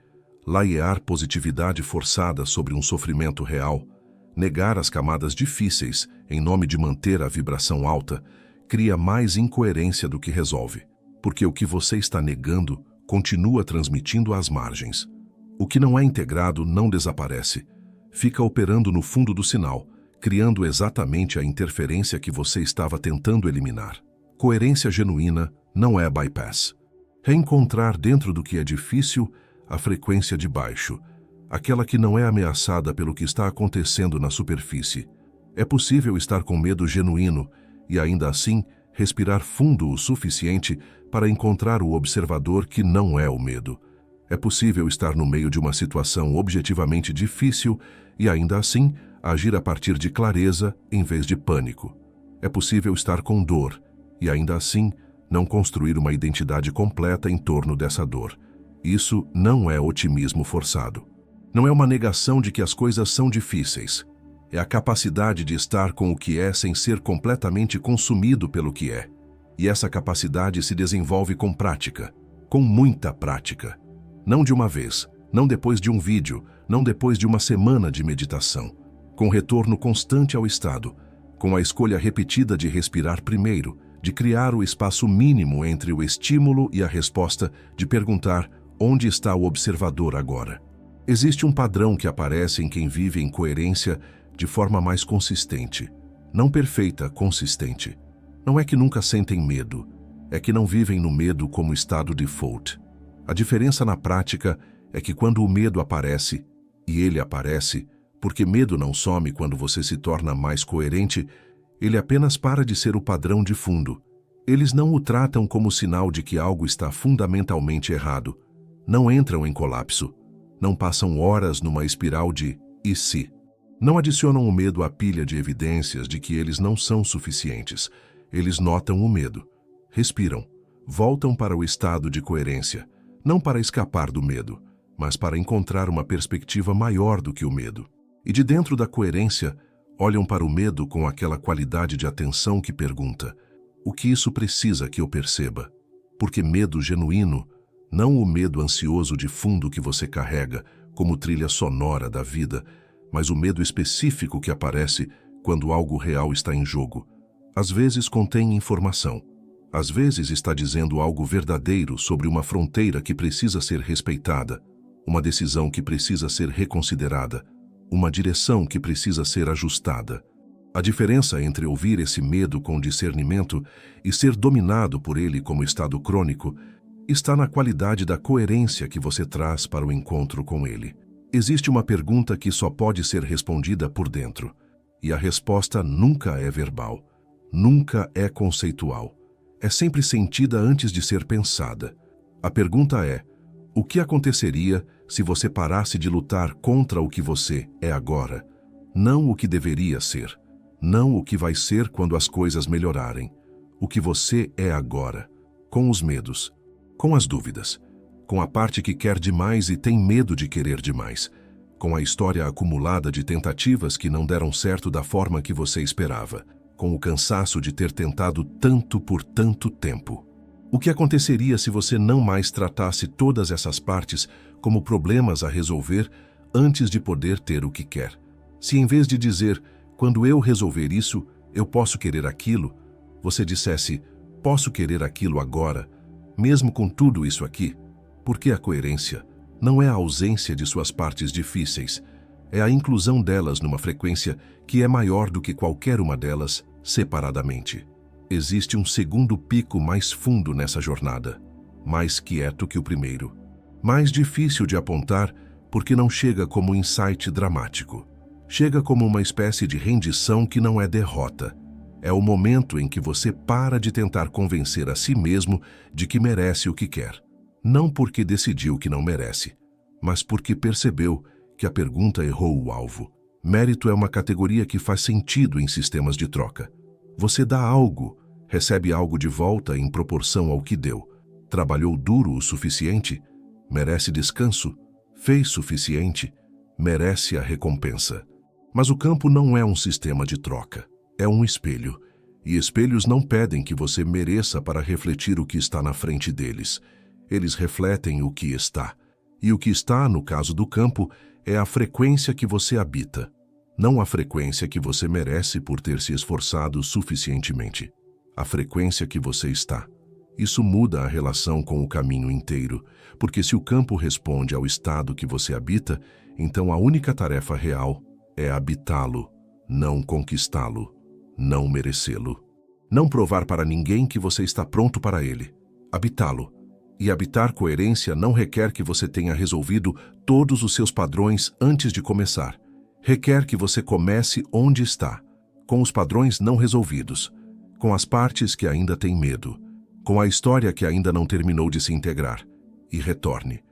laiear positividade forçada sobre um sofrimento real, negar as camadas difíceis em nome de manter a vibração alta, cria mais incoerência do que resolve. Porque o que você está negando continua transmitindo às margens. O que não é integrado não desaparece. Fica operando no fundo do sinal, criando exatamente a interferência que você estava tentando eliminar. Coerência genuína não é bypass. Reencontrar dentro do que é difícil a frequência de baixo, aquela que não é ameaçada pelo que está acontecendo na superfície. É possível estar com medo genuíno e ainda assim respirar fundo o suficiente para encontrar o observador que não é o medo. É possível estar no meio de uma situação objetivamente difícil e ainda assim agir a partir de clareza em vez de pânico. É possível estar com dor e ainda assim não construir uma identidade completa em torno dessa dor. Isso não é otimismo forçado. Não é uma negação de que as coisas são difíceis. É a capacidade de estar com o que é sem ser completamente consumido pelo que é. E essa capacidade se desenvolve com prática, com muita prática. Não de uma vez, não depois de um vídeo, não depois de uma semana de meditação. Com retorno constante ao estado, com a escolha repetida de respirar primeiro, de criar o espaço mínimo entre o estímulo e a resposta, de perguntar onde está o observador agora. Existe um padrão que aparece em quem vive em coerência de forma mais consistente. Não perfeita, consistente. Não é que nunca sentem medo, é que não vivem no medo como estado default. A diferença na prática é que quando o medo aparece, e ele aparece, porque medo não some quando você se torna mais coerente, ele apenas para de ser o padrão de fundo. Eles não o tratam como sinal de que algo está fundamentalmente errado. Não entram em colapso. Não passam horas numa espiral de e se. Não adicionam o medo à pilha de evidências de que eles não são suficientes. Eles notam o medo, respiram, voltam para o estado de coerência, não para escapar do medo, mas para encontrar uma perspectiva maior do que o medo. E de dentro da coerência, olham para o medo com aquela qualidade de atenção que pergunta: o que isso precisa que eu perceba? Porque medo genuíno, não o medo ansioso de fundo que você carrega como trilha sonora da vida, mas o medo específico que aparece quando algo real está em jogo. Às vezes contém informação. Às vezes está dizendo algo verdadeiro sobre uma fronteira que precisa ser respeitada, uma decisão que precisa ser reconsiderada, uma direção que precisa ser ajustada. A diferença entre ouvir esse medo com discernimento e ser dominado por ele como estado crônico está na qualidade da coerência que você traz para o encontro com ele. Existe uma pergunta que só pode ser respondida por dentro, e a resposta nunca é verbal, nunca é conceitual. É sempre sentida antes de ser pensada. A pergunta é: o que aconteceria se você parasse de lutar contra o que você é agora? Não o que deveria ser. Não o que vai ser quando as coisas melhorarem. O que você é agora. Com os medos, com as dúvidas, com a parte que quer demais e tem medo de querer demais, com a história acumulada de tentativas que não deram certo da forma que você esperava, com o cansaço de ter tentado tanto por tanto tempo. O que aconteceria se você não mais tratasse todas essas partes como problemas a resolver antes de poder ter o que quer? Se em vez de dizer, quando eu resolver isso, eu posso querer aquilo, você dissesse, posso querer aquilo agora, Mesmo com tudo isso aqui, porque a coerência não é a ausência de suas partes difíceis, é a inclusão delas numa frequência que é maior do que qualquer uma delas separadamente. Existe um segundo pico mais fundo nessa jornada, mais quieto que o primeiro, mais difícil de apontar porque não chega como um insight dramático. Chega como uma espécie de rendição que não é derrota. É o momento em que você para de tentar convencer a si mesmo de que merece o que quer. Não porque decidiu que não merece, mas porque percebeu que a pergunta errou o alvo. Mérito é uma categoria que faz sentido em sistemas de troca. Você dá algo, recebe algo de volta em proporção ao que deu. Trabalhou duro o suficiente? Merece descanso? Fez suficiente? Merece a recompensa. Mas o campo não é um sistema de troca, é um espelho. E espelhos não pedem que você mereça para refletir o que está na frente deles. Eles refletem o que está. E o que está, no caso do campo, é a frequência que você habita, não a frequência que você merece por ter se esforçado suficientemente. A frequência que você está. Isso muda a relação com o caminho inteiro, porque se o campo responde ao estado que você habita, então a única tarefa real é habitá-lo, não conquistá-lo, não merecê-lo. Não provar para ninguém que você está pronto para ele. Habitá-lo. E habitar coerência não requer que você tenha resolvido todos os seus padrões antes de começar. Requer que você comece onde está, com os padrões não resolvidos, com as partes que ainda têm medo, com a história que ainda não terminou de se integrar. E retorne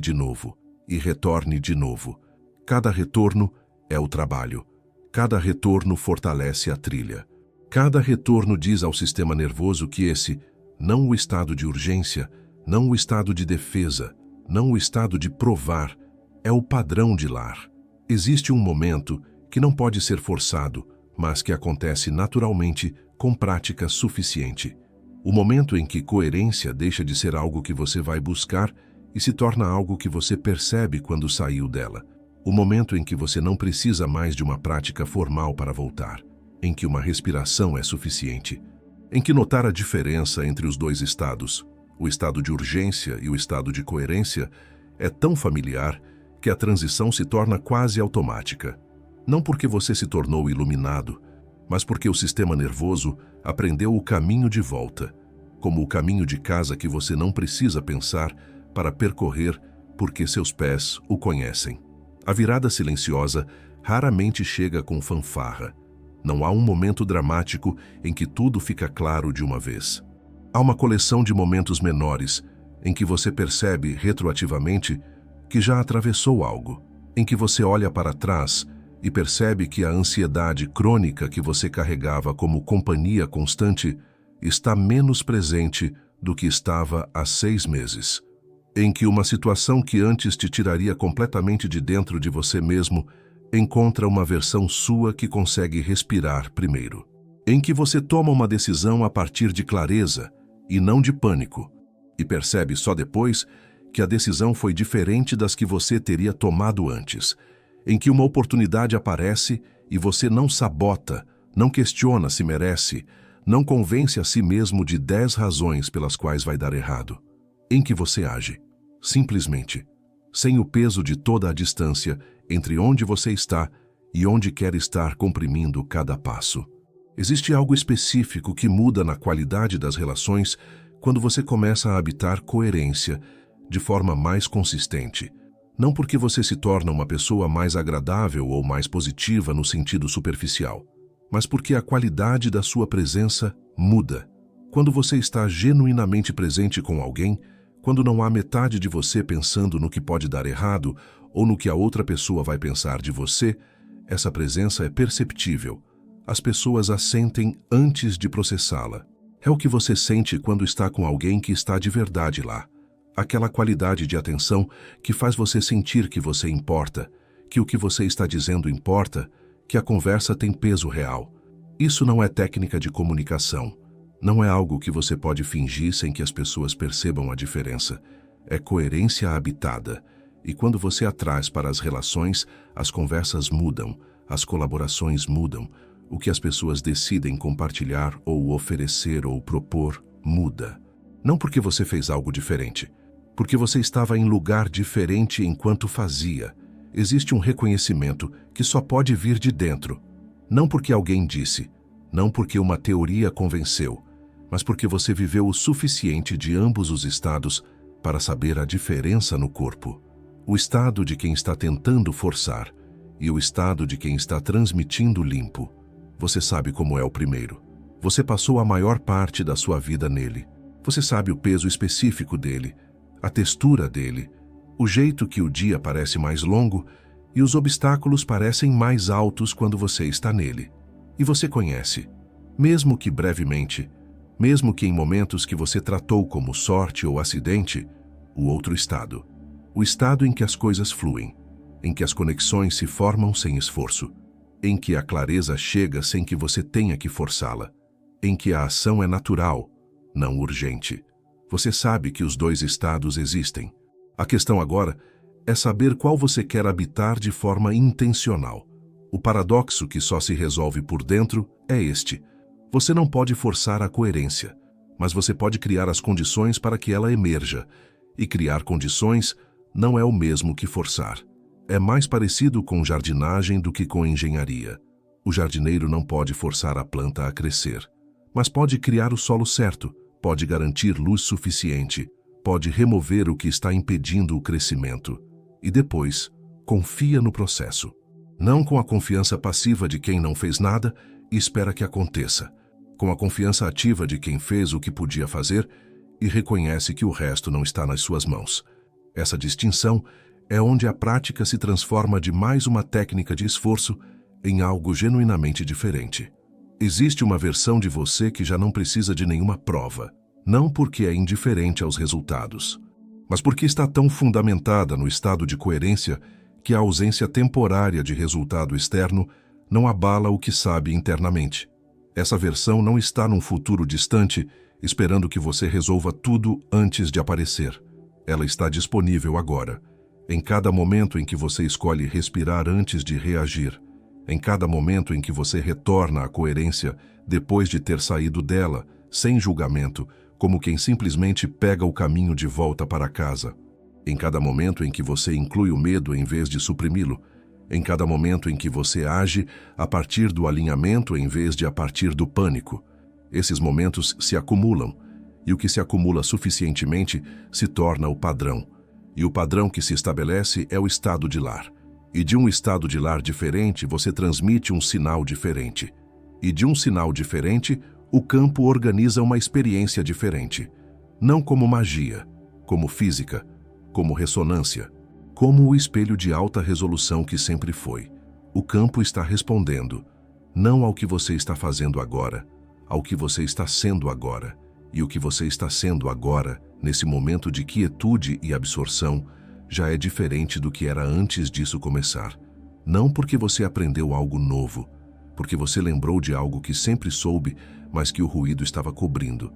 de novo, e retorne de novo. Cada retorno é o trabalho. Cada retorno fortalece a trilha. Cada retorno diz ao sistema nervoso que esse, não o estado de urgência, não o estado de defesa, não o estado de provar, é o padrão de lar. Existe um momento que não pode ser forçado, mas que acontece naturalmente com prática suficiente. O momento em que coerência deixa de ser algo que você vai buscar e se torna algo que você percebe quando saiu dela. O momento em que você não precisa mais de uma prática formal para voltar, em que uma respiração é suficiente, em que notar a diferença entre os dois estados, o estado de urgência e o estado de coerência, é tão familiar que a transição se torna quase automática. Não porque você se tornou iluminado, mas porque o sistema nervoso aprendeu o caminho de volta, como o caminho de casa que você não precisa pensar para percorrer porque seus pés o conhecem. A virada silenciosa raramente chega com fanfarra. Não há um momento dramático em que tudo fica claro de uma vez. Há uma coleção de momentos menores em que você percebe retroativamente que já atravessou algo, em que você olha para trás e percebe que a ansiedade crônica que você carregava como companhia constante está menos presente do que estava há 6 meses. Em que uma situação que antes te tiraria completamente de dentro de você mesmo encontra uma versão sua que consegue respirar primeiro. Em que você toma uma decisão a partir de clareza e não de pânico, e percebe só depois que a decisão foi diferente das que você teria tomado antes. Em que uma oportunidade aparece e você não sabota, não questiona se merece, não convence a si mesmo de 10 razões pelas quais vai dar errado. Em que você age, simplesmente, sem o peso de toda a distância entre onde você está e onde quer estar comprimindo cada passo. Existe algo específico que muda na qualidade das relações quando você começa a habitar coerência de forma mais consistente. Não porque você se torna uma pessoa mais agradável ou mais positiva no sentido superficial, mas porque a qualidade da sua presença muda. Quando você está genuinamente presente com alguém, quando não há metade de você pensando no que pode dar errado ou no que a outra pessoa vai pensar de você, essa presença é perceptível. As pessoas a sentem antes de processá-la. É o que você sente quando está com alguém que está de verdade lá. Aquela qualidade de atenção que faz você sentir que você importa, que o que você está dizendo importa, que a conversa tem peso real. Isso não é técnica de comunicação. Não é algo que você pode fingir sem que as pessoas percebam a diferença. É coerência habitada. E quando você a traz para as relações, as conversas mudam, as colaborações mudam. O que as pessoas decidem compartilhar ou oferecer ou propor muda. Não porque você fez algo diferente, porque você estava em lugar diferente enquanto fazia. Existe um reconhecimento que só pode vir de dentro. Não porque alguém disse, não porque uma teoria convenceu, mas porque você viveu o suficiente de ambos os estados para saber a diferença no corpo. O estado de quem está tentando forçar e o estado de quem está transmitindo limpo. Você sabe como é o primeiro. Você passou a maior parte da sua vida nele. Você sabe o peso específico dele, a textura dele, o jeito que o dia parece mais longo e os obstáculos parecem mais altos quando você está nele. E você conhece, mesmo que brevemente, mesmo que em momentos que você tratou como sorte ou acidente, o outro estado. O estado em que as coisas fluem, em que as conexões se formam sem esforço, em que a clareza chega sem que você tenha que forçá-la, em que a ação é natural, não urgente. Você sabe que os dois estados existem. A questão agora é saber qual você quer habitar de forma intencional. O paradoxo que só se resolve por dentro é este. Você não pode forçar a coerência, mas você pode criar as condições para que ela emerja. E criar condições não é o mesmo que forçar. É mais parecido com jardinagem do que com engenharia. O jardineiro não pode forçar a planta a crescer, mas pode criar o solo certo, pode garantir luz suficiente, pode remover o que está impedindo o crescimento. E depois, confia no processo. Não com a confiança passiva de quem não fez nada e espera que aconteça, com a confiança ativa de quem fez o que podia fazer e reconhece que o resto não está nas suas mãos. Essa distinção é onde a prática se transforma de mais uma técnica de esforço em algo genuinamente diferente. Existe uma versão de você que já não precisa de nenhuma prova, não porque é indiferente aos resultados, mas porque está tão fundamentada no estado de coerência que a ausência temporária de resultado externo não abala o que sabe internamente. Essa versão não está num futuro distante, esperando que você resolva tudo antes de aparecer. Ela está disponível agora, em cada momento em que você escolhe respirar antes de reagir, em cada momento em que você retorna à coerência depois de ter saído dela, sem julgamento, como quem simplesmente pega o caminho de volta para casa. Em cada momento em que você inclui o medo em vez de suprimi-lo, em cada momento em que você age a partir do alinhamento em vez de a partir do pânico. Esses momentos se acumulam, e o que se acumula suficientemente se torna o padrão. E o padrão que se estabelece é o estado de lar. E de um estado de lar diferente, você transmite um sinal diferente. E de um sinal diferente, o campo organiza uma experiência diferente. Não como magia, como física, como ressonância, como o espelho de alta resolução que sempre foi. O campo está respondendo, não ao que você está fazendo agora, ao que você está sendo agora. E o que você está sendo agora, nesse momento de quietude e absorção, já é diferente do que era antes disso começar. Não porque você aprendeu algo novo, porque você lembrou de algo que sempre soube, mas que o ruído estava cobrindo.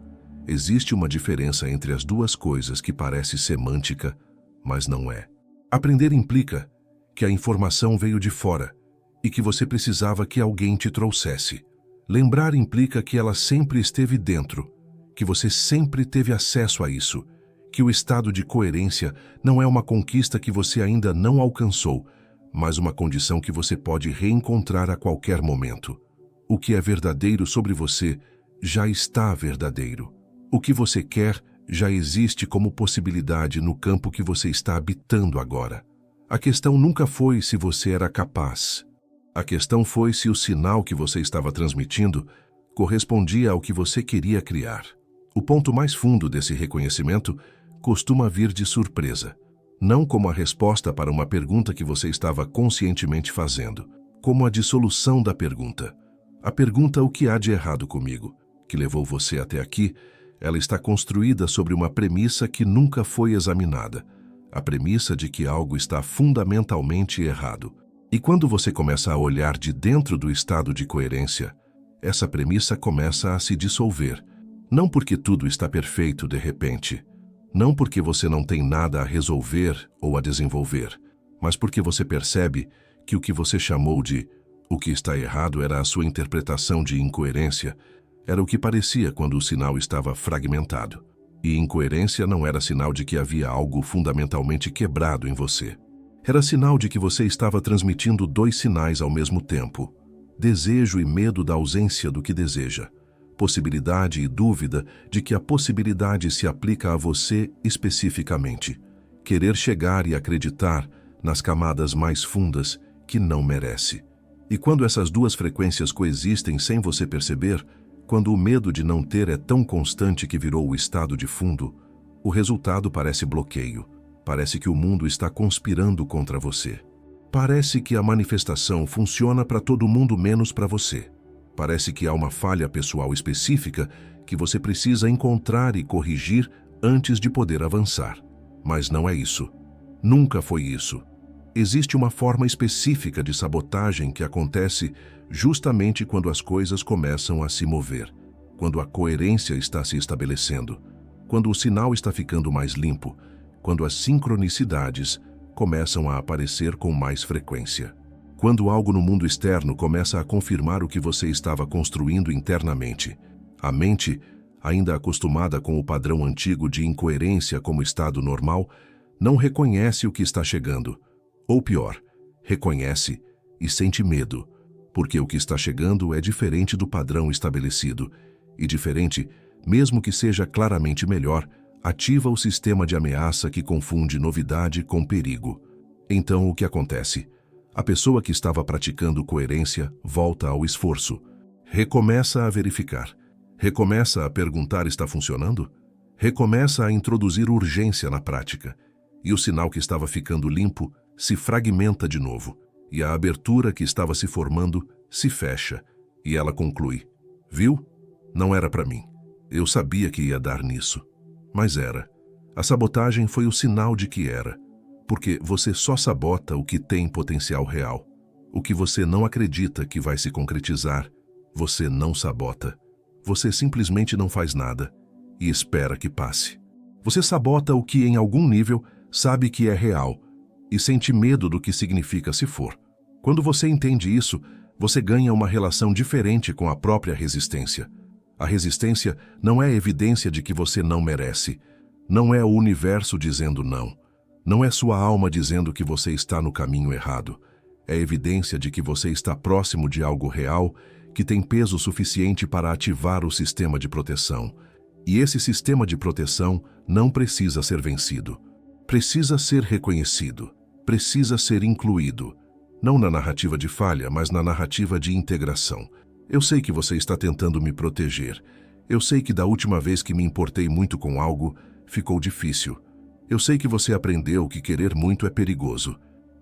Existe uma diferença entre as duas coisas que parece semântica, mas não é. Aprender implica que a informação veio de fora e que você precisava que alguém te trouxesse. Lembrar implica que ela sempre esteve dentro, que você sempre teve acesso a isso, que o estado de coerência não é uma conquista que você ainda não alcançou, mas uma condição que você pode reencontrar a qualquer momento. O que é verdadeiro sobre você já está verdadeiro. O que você quer já existe como possibilidade no campo que você está habitando agora. A questão nunca foi se você era capaz. A questão foi se o sinal que você estava transmitindo correspondia ao que você queria criar. O ponto mais fundo desse reconhecimento costuma vir de surpresa, não como a resposta para uma pergunta que você estava conscientemente fazendo, como a dissolução da pergunta. A pergunta "o que há de errado comigo?", que levou você até aqui, ela está construída sobre uma premissa que nunca foi examinada, a premissa de que algo está fundamentalmente errado. E quando você começa a olhar de dentro do estado de coerência, essa premissa começa a se dissolver, não porque tudo está perfeito de repente, não porque você não tem nada a resolver ou a desenvolver, mas porque você percebe que o que você chamou de "o que está errado" era a sua interpretação de incoerência, era o que parecia quando o sinal estava fragmentado. E incoerência não era sinal de que havia algo fundamentalmente quebrado em você. Era sinal de que você estava transmitindo dois sinais ao mesmo tempo: desejo e medo da ausência do que deseja, possibilidade e dúvida de que a possibilidade se aplica a você especificamente, querer chegar e acreditar nas camadas mais fundas que não merece. E quando essas duas frequências coexistem sem você perceber, quando o medo de não ter é tão constante que virou o estado de fundo, o resultado parece bloqueio. Parece que o mundo está conspirando contra você. Parece que a manifestação funciona para todo mundo menos para você. Parece que há uma falha pessoal específica que você precisa encontrar e corrigir antes de poder avançar. Mas não é isso. Nunca foi isso. Existe uma forma específica de sabotagem que acontece justamente quando as coisas começam a se mover, quando a coerência está se estabelecendo, quando o sinal está ficando mais limpo, quando as sincronicidades começam a aparecer com mais frequência. Quando algo no mundo externo começa a confirmar o que você estava construindo internamente. A mente, ainda acostumada com o padrão antigo de incoerência como estado normal, não reconhece o que está chegando. Ou pior, reconhece e sente medo, porque o que está chegando é diferente do padrão estabelecido, e diferente, mesmo que seja claramente melhor, ativa o sistema de ameaça que confunde novidade com perigo. Então o que acontece? A pessoa que estava praticando coerência volta ao esforço, recomeça a verificar, recomeça a perguntar: está funcionando? Recomeça a introduzir urgência na prática, e o sinal que estava ficando limpo se fragmenta de novo, e a abertura que estava se formando se fecha, e ela conclui: viu? Não era para mim. Eu sabia que ia dar nisso. Mas era. A sabotagem foi o sinal de que era, porque você só sabota o que tem potencial real. O que você não acredita que vai se concretizar, você não sabota. Você simplesmente não faz nada e espera que passe. Você sabota o que, em algum nível, sabe que é real e sente medo do que significa se for. Quando você entende isso, você ganha uma relação diferente com a própria resistência. A resistência não é evidência de que você não merece. Não é o universo dizendo não. Não é sua alma dizendo que você está no caminho errado. É evidência de que você está próximo de algo real que tem peso suficiente para ativar o sistema de proteção. E esse sistema de proteção não precisa ser vencido. Precisa ser reconhecido. Precisa ser incluído. Não na narrativa de falha, mas na narrativa de integração. Eu sei que você está tentando me proteger. Eu sei que da última vez que me importei muito com algo, ficou difícil. Eu sei que você aprendeu que querer muito é perigoso.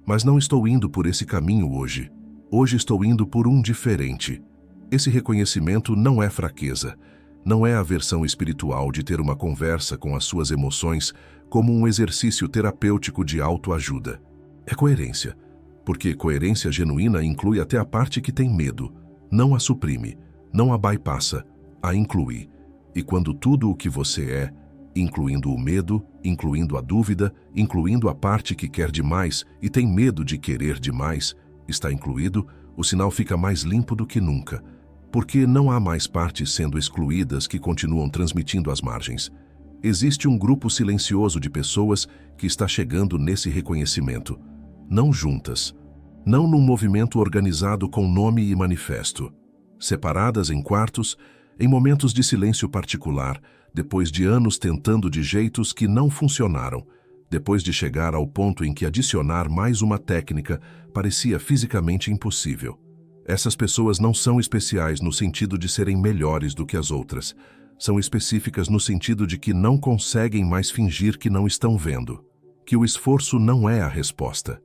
Mas não estou indo por esse caminho hoje. Hoje estou indo por um diferente. Esse reconhecimento não é fraqueza. Não é a versão espiritual de ter uma conversa com as suas emoções como um exercício terapêutico de autoajuda. É coerência. Porque coerência genuína inclui até a parte que tem medo. Não a suprime, não a bypassa, a inclui. E quando tudo o que você é, incluindo o medo, incluindo a dúvida, incluindo a parte que quer demais e tem medo de querer demais, está incluído, o sinal fica mais limpo do que nunca. Porque não há mais partes sendo excluídas que continuam transmitindo às margens. Existe um grupo silencioso de pessoas que está chegando nesse reconhecimento. Não juntas. Não num movimento organizado com nome e manifesto. Separadas em quartos, em momentos de silêncio particular, depois de anos tentando de jeitos que não funcionaram, depois de chegar ao ponto em que adicionar mais uma técnica parecia fisicamente impossível. Essas pessoas não são especiais no sentido de serem melhores do que as outras. São específicas no sentido de que não conseguem mais fingir que não estão vendo. Que o esforço não é a resposta.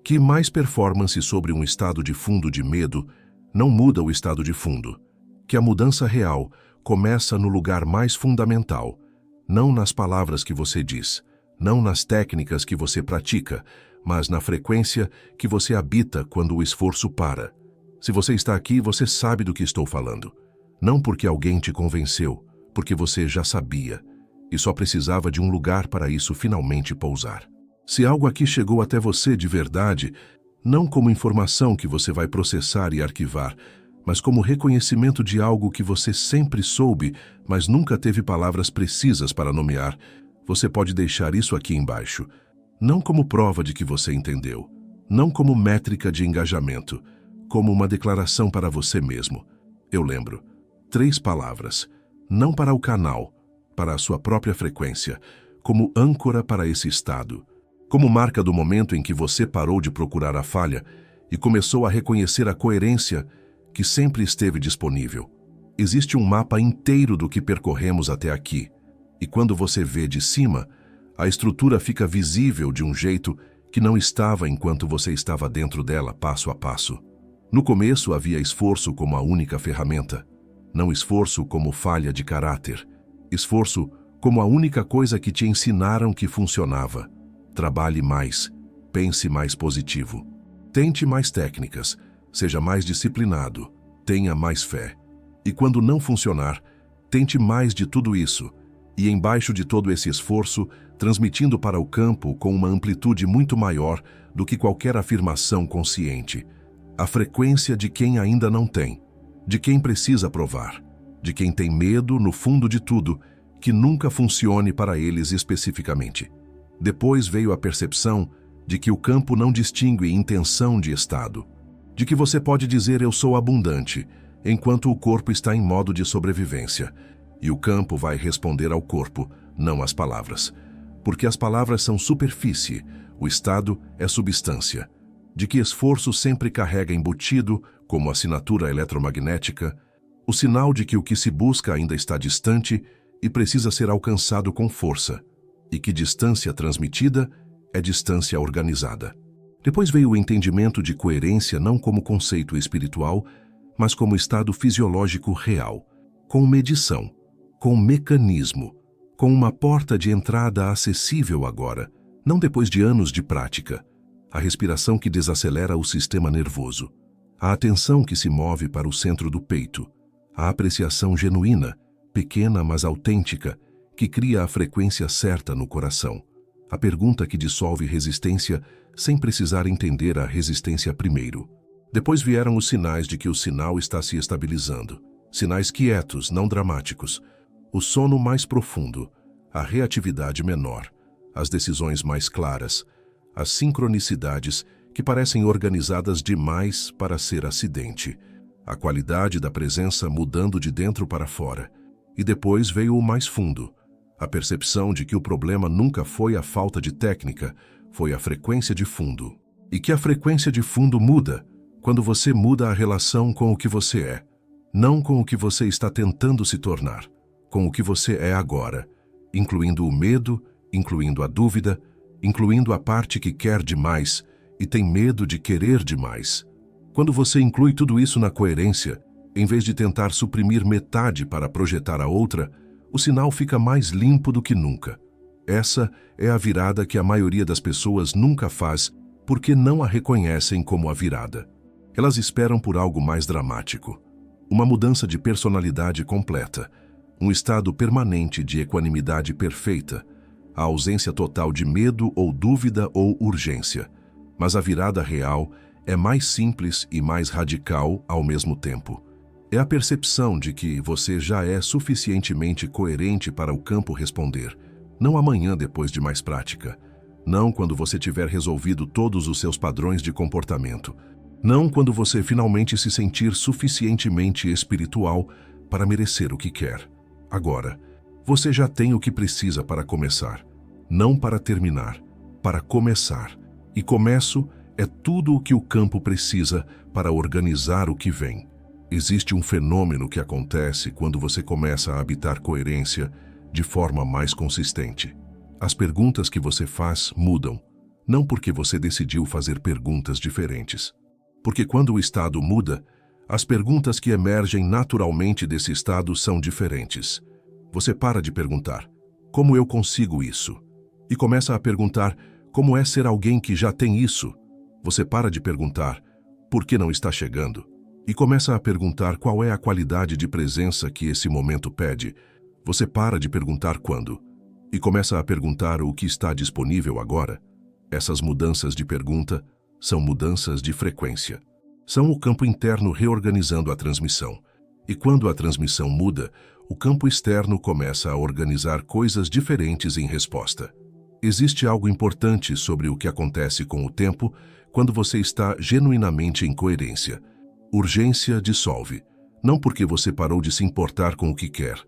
Que mais performance sobre um estado de fundo de medo não muda o estado de fundo. Que a mudança real começa no lugar mais fundamental, não nas palavras que você diz, não nas técnicas que você pratica, mas na frequência que você habita quando o esforço para. Se você está aqui, você sabe do que estou falando. Não porque alguém te convenceu, porque você já sabia, e só precisava de um lugar para isso finalmente pousar. Se algo aqui chegou até você de verdade, não como informação que você vai processar e arquivar, mas como reconhecimento de algo que você sempre soube, mas nunca teve palavras precisas para nomear, você pode deixar isso aqui embaixo. Não como prova de que você entendeu, não como métrica de engajamento, como uma declaração para você mesmo. Eu lembro. 3 palavras, não para o canal, para a sua própria frequência, como âncora para esse estado, como marca do momento em que você parou de procurar a falha e começou a reconhecer a coerência que sempre esteve disponível. Existe um mapa inteiro do que percorremos até aqui, e quando você vê de cima, a estrutura fica visível de um jeito que não estava enquanto você estava dentro dela passo a passo. No começo havia esforço como a única ferramenta, não esforço como falha de caráter, esforço como a única coisa que te ensinaram que funcionava. Trabalhe mais, pense mais positivo, tente mais técnicas, seja mais disciplinado, tenha mais fé. E quando não funcionar, tente mais de tudo isso, e embaixo de todo esse esforço, transmitindo para o campo com uma amplitude muito maior do que qualquer afirmação consciente. A frequência de quem ainda não tem, de quem precisa provar, de quem tem medo, no fundo de tudo, que nunca funcione para eles especificamente. Depois veio a percepção de que o campo não distingue intenção de estado, de que você pode dizer eu sou abundante, enquanto o corpo está em modo de sobrevivência, e o campo vai responder ao corpo, não às palavras. Porque as palavras são superfície, o estado é substância. De que esforço sempre carrega embutido, como assinatura eletromagnética, o sinal de que o que se busca ainda está distante e precisa ser alcançado com força, e que distância transmitida é distância organizada. Depois veio o entendimento de coerência não como conceito espiritual, mas como estado fisiológico real, com medição, com mecanismo, com uma porta de entrada acessível agora, não depois de anos de prática. A respiração que desacelera o sistema nervoso, a atenção que se move para o centro do peito, a apreciação genuína, pequena mas autêntica, que cria a frequência certa no coração, a pergunta que dissolve resistência sem precisar entender a resistência primeiro. Depois vieram os sinais de que o sinal está se estabilizando, sinais quietos, não dramáticos, o sono mais profundo, a reatividade menor, as decisões mais claras, as sincronicidades que parecem organizadas demais para ser acidente, a qualidade da presença mudando de dentro para fora. E depois veio o mais fundo, a percepção de que o problema nunca foi a falta de técnica, foi a frequência de fundo. E que a frequência de fundo muda quando você muda a relação com o que você é, não com o que você está tentando se tornar, com o que você é agora, incluindo o medo, incluindo a dúvida, incluindo a parte que quer demais e tem medo de querer demais. Quando você inclui tudo isso na coerência, em vez de tentar suprimir metade para projetar a outra, o sinal fica mais limpo do que nunca. Essa é a virada que a maioria das pessoas nunca faz porque não a reconhecem como a virada. Elas esperam por algo mais dramático. Uma mudança de personalidade completa, um estado permanente de equanimidade perfeita, a ausência total de medo ou dúvida ou urgência. Mas a virada real é mais simples e mais radical ao mesmo tempo. É a percepção de que você já é suficientemente coerente para o campo responder, não amanhã depois de mais prática, não quando você tiver resolvido todos os seus padrões de comportamento, não quando você finalmente se sentir suficientemente espiritual para merecer o que quer. Agora, você já tem o que precisa para começar, não para terminar, para começar. E começo é tudo o que o campo precisa para organizar o que vem. Existe um fenômeno que acontece quando você começa a habitar coerência de forma mais consistente. As perguntas que você faz mudam, não porque você decidiu fazer perguntas diferentes. Porque quando o estado muda, as perguntas que emergem naturalmente desse estado são diferentes. Você para de perguntar, como eu consigo isso? E começa a perguntar, como é ser alguém que já tem isso? Você para de perguntar, por que não está chegando? E começa a perguntar qual é a qualidade de presença que esse momento pede. Você para de perguntar quando. E começa a perguntar o que está disponível agora. Essas mudanças de pergunta são mudanças de frequência. São o campo interno reorganizando a transmissão. E quando a transmissão muda, o campo externo começa a organizar coisas diferentes em resposta. Existe algo importante sobre o que acontece com o tempo quando você está genuinamente em coerência. Urgência dissolve. Não porque você parou de se importar com o que quer,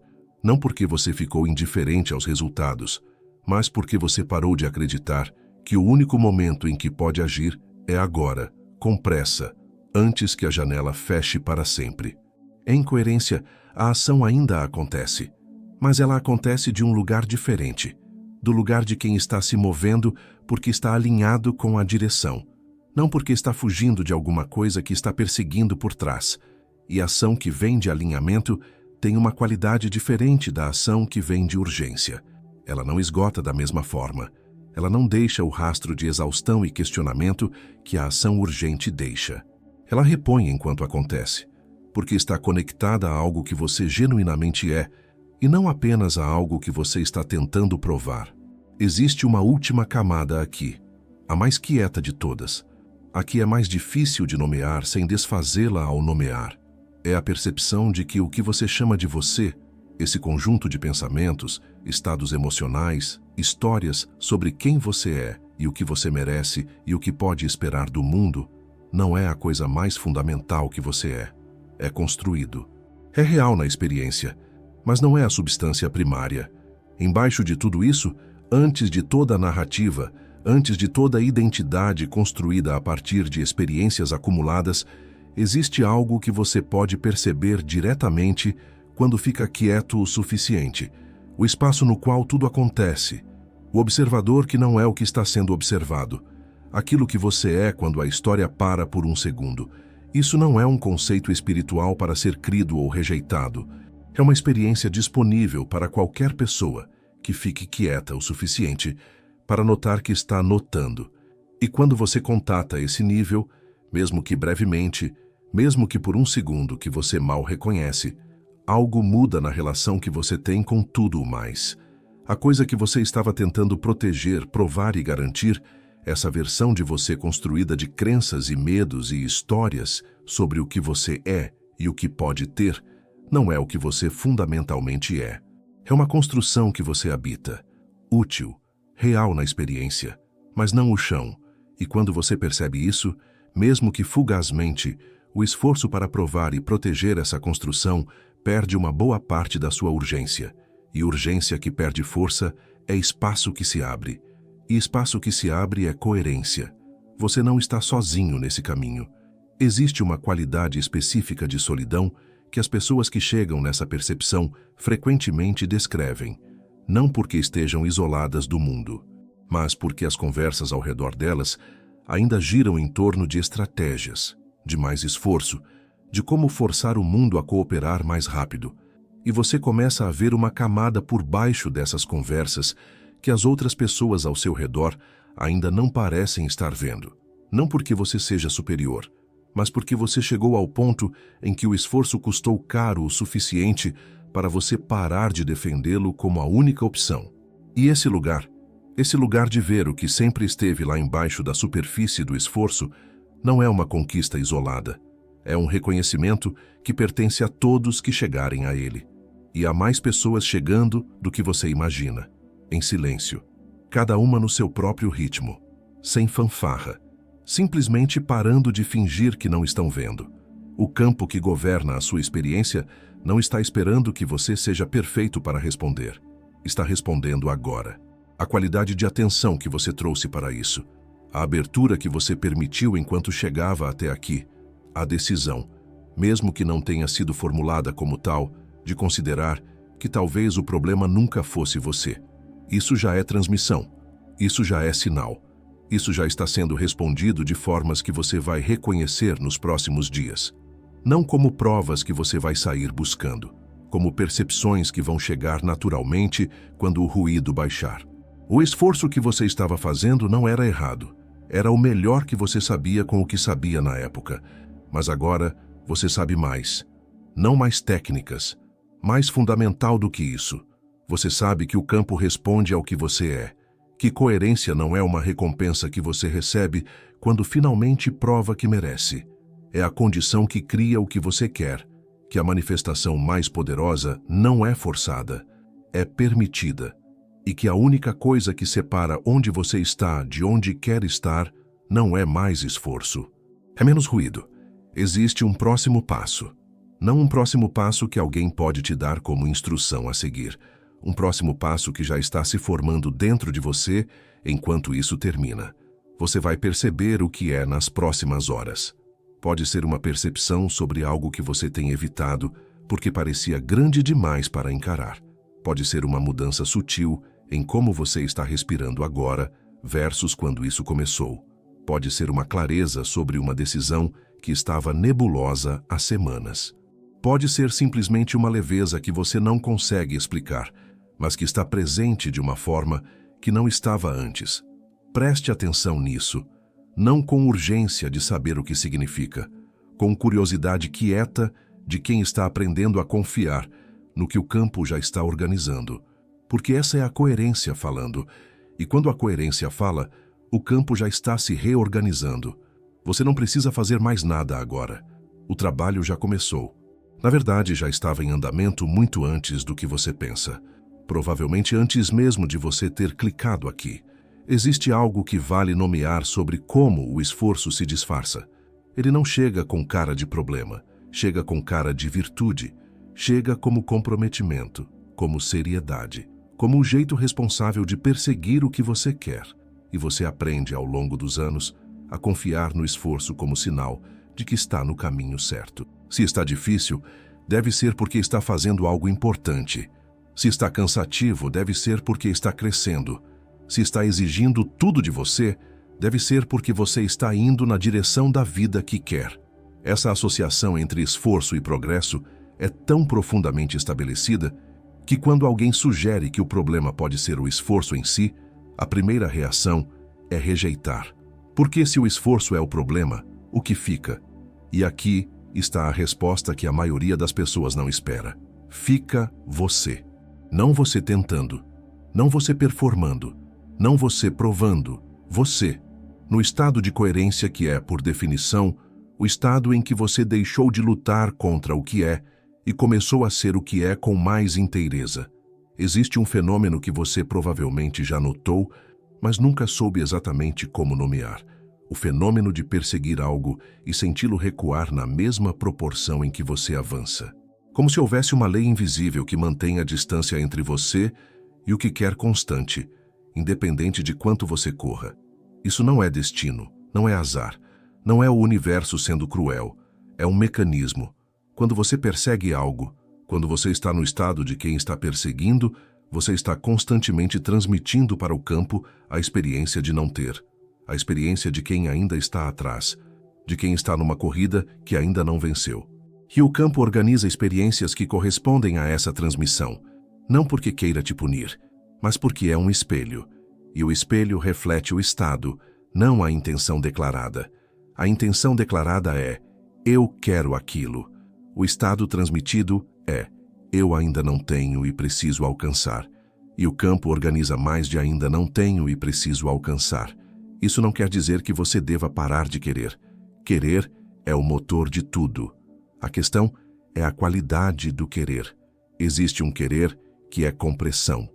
não porque você ficou indiferente aos resultados, mas porque você parou de acreditar que o único momento em que pode agir é agora, com pressa, antes que a janela feche para sempre. Em coerência, a ação ainda acontece, mas ela acontece de um lugar diferente, do lugar de quem está se movendo porque está alinhado com a direção, não porque está fugindo de alguma coisa que está perseguindo por trás. E a ação que vem de alinhamento tem uma qualidade diferente da ação que vem de urgência. Ela não esgota da mesma forma. Ela não deixa o rastro de exaustão e questionamento que a ação urgente deixa. Ela repõe enquanto acontece, porque está conectada a algo que você genuinamente é, e não apenas a algo que você está tentando provar. Existe uma última camada aqui, a mais quieta de todas. A que é mais difícil de nomear sem desfazê-la ao nomear. É a percepção de que o que você chama de você, esse conjunto de pensamentos, estados emocionais, histórias sobre quem você é e o que você merece e o que pode esperar do mundo, não é a coisa mais fundamental que você é. É construído. É real na experiência, mas não é a substância primária. Embaixo de tudo isso, antes de toda a narrativa, antes de toda a identidade construída a partir de experiências acumuladas, existe algo que você pode perceber diretamente quando fica quieto o suficiente, o espaço no qual tudo acontece, o observador que não é o que está sendo observado, aquilo que você é quando a história para por um segundo. Isso não é um conceito espiritual para ser crido ou rejeitado. É uma experiência disponível para qualquer pessoa que fique quieta o suficiente para notar que está notando. E quando você contata esse nível, mesmo que brevemente, mesmo que por um segundo que você mal reconhece, algo muda na relação que você tem com tudo o mais. A coisa que você estava tentando proteger, provar e garantir, essa versão de você construída de crenças e medos e histórias sobre o que você é e o que pode ter, não é o que você fundamentalmente é. É uma construção que você habita, útil, real na experiência, mas não o chão. E quando você percebe isso, mesmo que fugazmente, o esforço para provar e proteger essa construção perde uma boa parte da sua urgência. E urgência que perde força é espaço que se abre. E espaço que se abre é coerência. Você não está sozinho nesse caminho. Existe uma qualidade específica de solidão que as pessoas que chegam nessa percepção frequentemente descrevem, não porque estejam isoladas do mundo, mas porque as conversas ao redor delas ainda giram em torno de estratégias, de mais esforço, de como forçar o mundo a cooperar mais rápido. E você começa a ver uma camada por baixo dessas conversas que as outras pessoas ao seu redor ainda não parecem estar vendo. Não porque você seja superior, mas porque você chegou ao ponto em que o esforço custou caro o suficiente para você parar de defendê-lo como a única opção. E esse lugar de ver o que sempre esteve lá embaixo da superfície do esforço, não é uma conquista isolada. É um reconhecimento que pertence a todos que chegarem a ele. E há mais pessoas chegando do que você imagina, em silêncio, cada uma no seu próprio ritmo, sem fanfarra, simplesmente parando de fingir que não estão vendo. O campo que governa a sua experiência não está esperando que você seja perfeito para responder. Está respondendo agora. A qualidade de atenção que você trouxe para isso, a abertura que você permitiu enquanto chegava até aqui, a decisão, mesmo que não tenha sido formulada como tal, de considerar que talvez o problema nunca fosse você. Isso já é transmissão. Isso já é sinal. Isso já está sendo respondido de formas que você vai reconhecer nos próximos dias. Não como provas que você vai sair buscando, como percepções que vão chegar naturalmente quando o ruído baixar. O esforço que você estava fazendo não era errado. Era o melhor que você sabia com o que sabia na época. Mas agora você sabe mais. Não mais técnicas. Mais fundamental do que isso. Você sabe que o campo responde ao que você é. Que coerência não é uma recompensa que você recebe quando finalmente prova que merece. é a condição que cria o que você quer, que a manifestação mais poderosa não é forçada, é permitida, e que a única coisa que separa onde você está de onde quer estar não é mais esforço. É menos ruído. Existe um próximo passo. Não um próximo passo que alguém pode te dar como instrução a seguir. Um próximo passo que já está se formando dentro de você enquanto isso termina. Você vai perceber o que é nas próximas horas. Pode ser uma percepção sobre algo que você tem evitado porque parecia grande demais para encarar. Pode ser uma mudança sutil em como você está respirando agora versus quando isso começou. Pode ser uma clareza sobre uma decisão que estava nebulosa há semanas. Pode ser simplesmente uma leveza que você não consegue explicar, mas que está presente de uma forma que não estava antes. Preste atenção nisso, não com urgência de saber o que significa, com curiosidade quieta de quem está aprendendo a confiar no que o campo já está organizando. Porque essa é a coerência falando, e quando a coerência fala, o campo já está se reorganizando. Você não precisa fazer mais nada agora. O trabalho já começou. Na verdade, já estava em andamento muito antes do que você pensa. Provavelmente antes mesmo de você ter clicado aqui. Existe algo que vale nomear sobre como o esforço se disfarça. Ele não chega com cara de problema, chega com cara de virtude, chega como comprometimento, como seriedade, como um jeito responsável de perseguir o que você quer. E você aprende ao longo dos anos a confiar no esforço como sinal de que está no caminho certo. Se está difícil, deve ser porque está fazendo algo importante. Se está cansativo, deve ser porque está crescendo. Se está exigindo tudo de você, deve ser porque você está indo na direção da vida que quer. Essa associação entre esforço e progresso é tão profundamente estabelecida que quando alguém sugere que o problema pode ser o esforço em si, a primeira reação é rejeitar. Porque se o esforço é o problema, o que fica? E aqui está a resposta que a maioria das pessoas não espera. Fica você. Não você tentando, não você performando, não você provando, você. No estado de coerência que é, por definição, o estado em que você deixou de lutar contra o que é e começou a ser o que é com mais inteireza. Existe um fenômeno que você provavelmente já notou, mas nunca soube exatamente como nomear. O fenômeno de perseguir algo e senti-lo recuar na mesma proporção em que você avança. Como se houvesse uma lei invisível que mantém a distância entre você e o que quer constante, independente de quanto você corra. Isso não é destino, não é azar, não é o universo sendo cruel, é um mecanismo. Quando você persegue algo, quando você está no estado de quem está perseguindo, você está constantemente transmitindo para o campo a experiência de não ter. A experiência de quem ainda está atrás, de quem está numa corrida que ainda não venceu. E o campo organiza experiências que correspondem a essa transmissão, não porque queira te punir, mas porque é um espelho. E o espelho reflete o estado, não a intenção declarada. A intenção declarada é, eu quero aquilo. O estado transmitido é, eu ainda não tenho e preciso alcançar. E o campo organiza mais de ainda não tenho e preciso alcançar. Isso não quer dizer que você deva parar de querer. Querer é o motor de tudo. A questão é a qualidade do querer. Existe um querer que é compressão,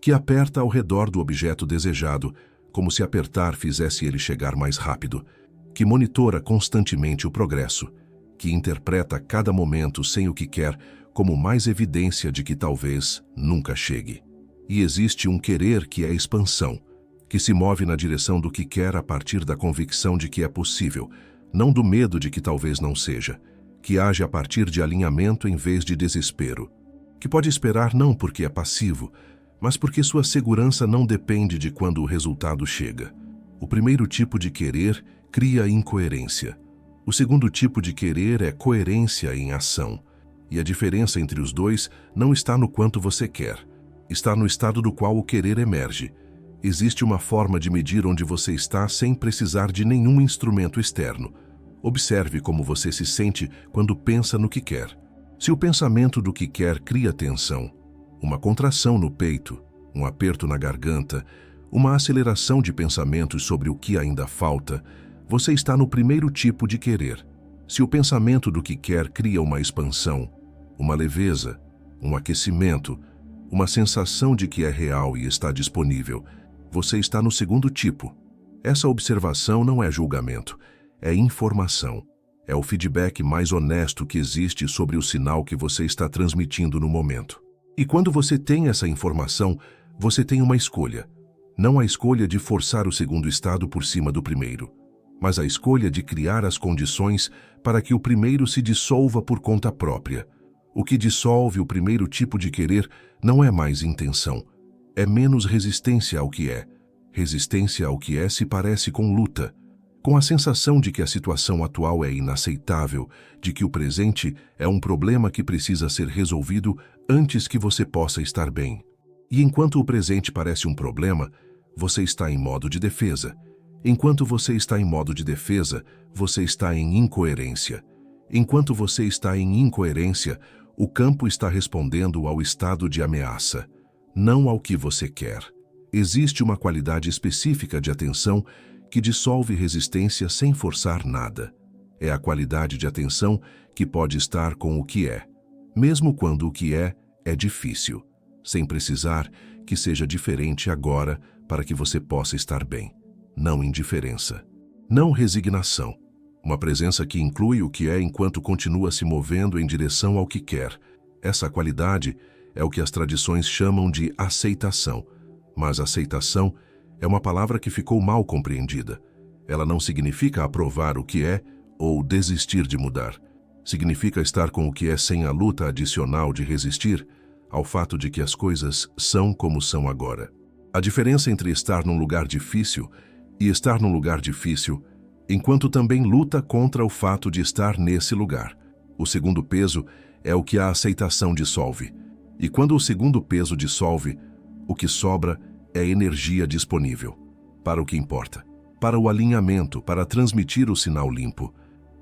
que aperta ao redor do objeto desejado, como se apertar fizesse ele chegar mais rápido, que monitora constantemente o progresso, que interpreta cada momento sem o que quer como mais evidência de que talvez nunca chegue. E existe um querer que é expansão, que se move na direção do que quer a partir da convicção de que é possível, não do medo de que talvez não seja, que age a partir de alinhamento em vez de desespero, que pode esperar não porque é passivo, mas porque sua segurança não depende de quando o resultado chega. O primeiro tipo de querer cria incoerência. O segundo tipo de querer é coerência em ação. E a diferença entre os dois não está no quanto você quer, está no estado do qual o querer emerge. Existe uma forma de medir onde você está sem precisar de nenhum instrumento externo. Observe como você se sente quando pensa no que quer. Se o pensamento do que quer cria tensão, uma contração no peito, um aperto na garganta, uma aceleração de pensamentos sobre o que ainda falta, você está no primeiro tipo de querer. Se o pensamento do que quer cria uma expansão, uma leveza, um aquecimento, uma sensação de que é real e está disponível, você está no segundo tipo. Essa observação não é julgamento, é informação. É o feedback mais honesto que existe sobre o sinal que você está transmitindo no momento. E quando você tem essa informação, você tem uma escolha. Não a escolha de forçar o segundo estado por cima do primeiro, mas a escolha de criar as condições para que o primeiro se dissolva por conta própria. O que dissolve o primeiro tipo de querer não é mais intenção, é menos resistência ao que é. Resistência ao que é se parece com luta, com a sensação de que a situação atual é inaceitável, de que o presente é um problema que precisa ser resolvido antes que você possa estar bem. E enquanto o presente parece um problema, você está em modo de defesa. Enquanto você está em modo de defesa, você está em incoerência. Enquanto você está em incoerência, o campo está respondendo ao estado de ameaça, não ao que você quer. Existe uma qualidade específica de atenção que dissolve resistência sem forçar nada. É a qualidade de atenção que pode estar com o que é, mesmo quando o que é difícil, sem precisar que seja diferente agora para que você possa estar bem. Não indiferença. Não resignação. Uma presença que inclui o que é enquanto continua se movendo em direção ao que quer. Essa qualidade é o que as tradições chamam de aceitação. Mas aceitação é uma palavra que ficou mal compreendida. Ela não significa aprovar o que é ou desistir de mudar. Significa estar com o que é sem a luta adicional de resistir ao fato de que as coisas são como são agora. A diferença entre estar num lugar difícil e estar num lugar difícil, enquanto também luta contra o fato de estar nesse lugar. O segundo peso é o que a aceitação dissolve. E quando o segundo peso dissolve, o que sobra é energia disponível para o que importa, para o alinhamento, para transmitir o sinal limpo.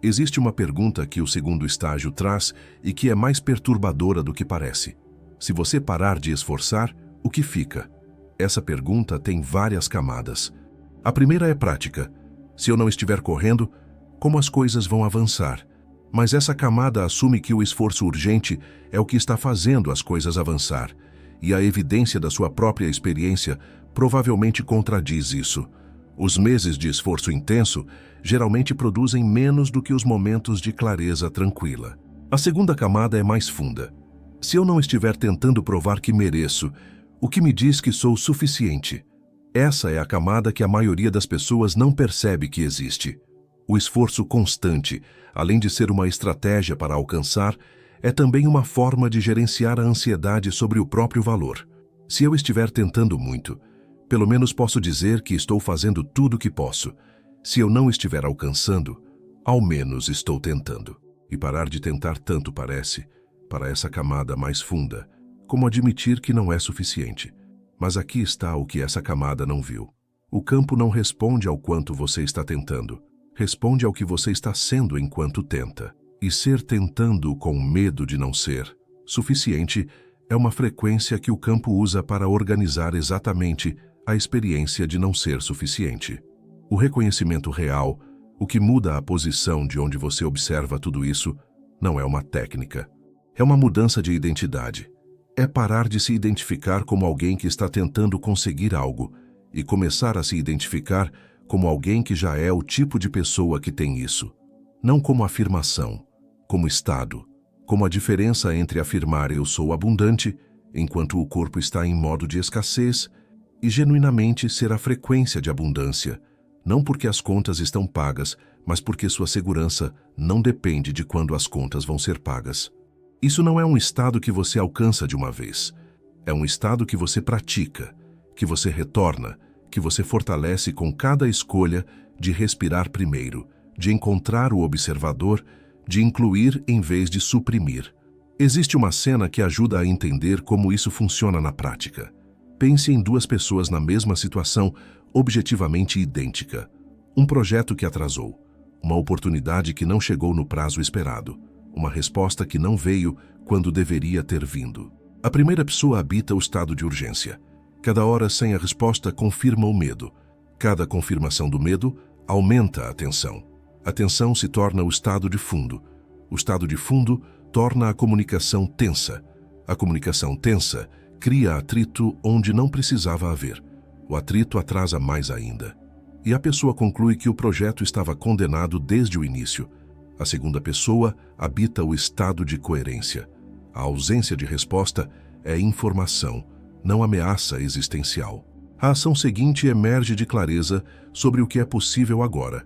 Existe uma pergunta que o segundo estágio traz e que é mais perturbadora do que parece. Se você parar de esforçar, o que fica? Essa pergunta tem várias camadas. A primeira é prática. Se eu não estiver correndo, como as coisas vão avançar? Mas essa camada assume que o esforço urgente é o que está fazendo as coisas avançar. E a evidência da sua própria experiência provavelmente contradiz isso. Os meses de esforço intenso geralmente produzem menos do que os momentos de clareza tranquila. A segunda camada é mais funda. Se eu não estiver tentando provar que mereço, o que me diz que sou suficiente? Essa é a camada que a maioria das pessoas não percebe que existe. O esforço constante, além de ser uma estratégia para alcançar, é também uma forma de gerenciar a ansiedade sobre o próprio valor. Se eu estiver tentando muito, pelo menos posso dizer que estou fazendo tudo o que posso. Se eu não estiver alcançando, ao menos estou tentando. E parar de tentar tanto parece, para essa camada mais funda, como admitir que não é suficiente. Mas aqui está o que essa camada não viu. O campo não responde ao quanto você está tentando. Responde ao que você está sendo enquanto tenta. E ser tentando com medo de não ser suficiente é uma frequência que o campo usa para organizar exatamente a experiência de não ser suficiente. O reconhecimento real, o que muda a posição de onde você observa tudo isso, não é uma técnica. É uma mudança de identidade. É parar de se identificar como alguém que está tentando conseguir algo e começar a se identificar como alguém que já é o tipo de pessoa que tem isso. Não como afirmação, como estado, como a diferença entre afirmar eu sou abundante, enquanto o corpo está em modo de escassez, e genuinamente ser a frequência de abundância, não porque as contas estão pagas, mas porque sua segurança não depende de quando as contas vão ser pagas. Isso não é um estado que você alcança de uma vez. É um estado que você pratica, que você retorna, que você fortalece com cada escolha de respirar primeiro, de encontrar o observador, de incluir em vez de suprimir. Existe uma cena que ajuda a entender como isso funciona na prática. Pense em duas pessoas na mesma situação, objetivamente idêntica. Um projeto que atrasou, uma oportunidade que não chegou no prazo esperado, uma resposta que não veio quando deveria ter vindo. A primeira pessoa habita o estado de urgência. Cada hora sem a resposta confirma o medo. Cada confirmação do medo aumenta a tensão. A tensão se torna o estado de fundo. O estado de fundo torna a comunicação tensa. A comunicação tensa cria atrito onde não precisava haver. O atrito atrasa mais ainda. E a pessoa conclui que o projeto estava condenado desde o início. A segunda pessoa habita o estado de coerência. A ausência de resposta é informação, não ameaça existencial. A ação seguinte emerge de clareza sobre o que é possível agora,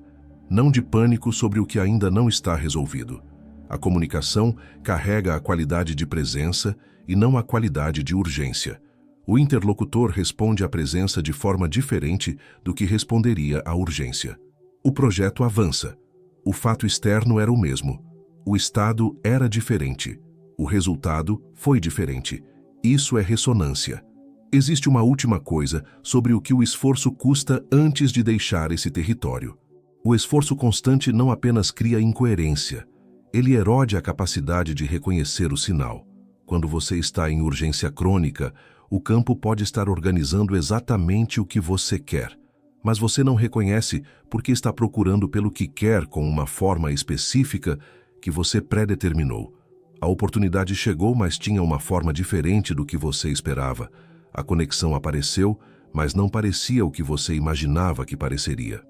não de pânico sobre o que ainda não está resolvido. A comunicação carrega a qualidade de presença e não a qualidade de urgência. O interlocutor responde à presença de forma diferente do que responderia à urgência. O projeto avança. O fato externo era o mesmo. O estado era diferente. O resultado foi diferente. Isso é ressonância. Existe uma última coisa sobre o que o esforço custa antes de deixar esse território. O esforço constante não apenas cria incoerência, ele erode a capacidade de reconhecer o sinal. Quando você está em urgência crônica, o campo pode estar organizando exatamente o que você quer, mas você não reconhece porque está procurando pelo que quer com uma forma específica que você predeterminou. A oportunidade chegou, mas tinha uma forma diferente do que você esperava. A conexão apareceu, mas não parecia o que você imaginava que pareceria.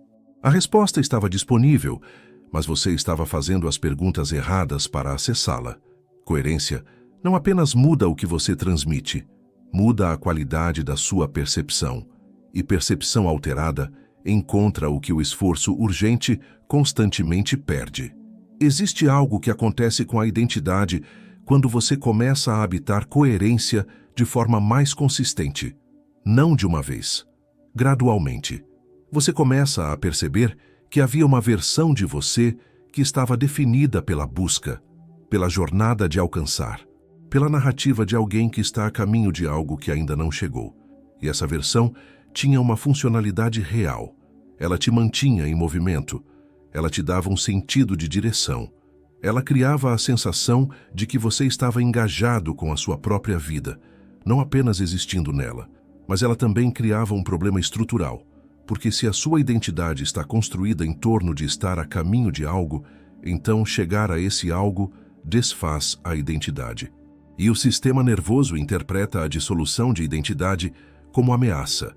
A resposta estava disponível, mas você estava fazendo as perguntas erradas para acessá-la. Coerência não apenas muda o que você transmite, muda a qualidade da sua percepção. E percepção alterada encontra o que o esforço urgente constantemente perde. Existe algo que acontece com a identidade quando você começa a habitar coerência de forma mais consistente. Não de uma vez. Gradualmente. Você começa a perceber que havia uma versão de você que estava definida pela busca, pela jornada de alcançar, pela narrativa de alguém que está a caminho de algo que ainda não chegou. E essa versão tinha uma funcionalidade real. Ela te mantinha em movimento. Ela te dava um sentido de direção. Ela criava a sensação de que você estava engajado com a sua própria vida, não apenas existindo nela, mas ela também criava um problema estrutural, porque se a sua identidade está construída em torno de estar a caminho de algo, então chegar a esse algo desfaz a identidade. E o sistema nervoso interpreta a dissolução de identidade como ameaça.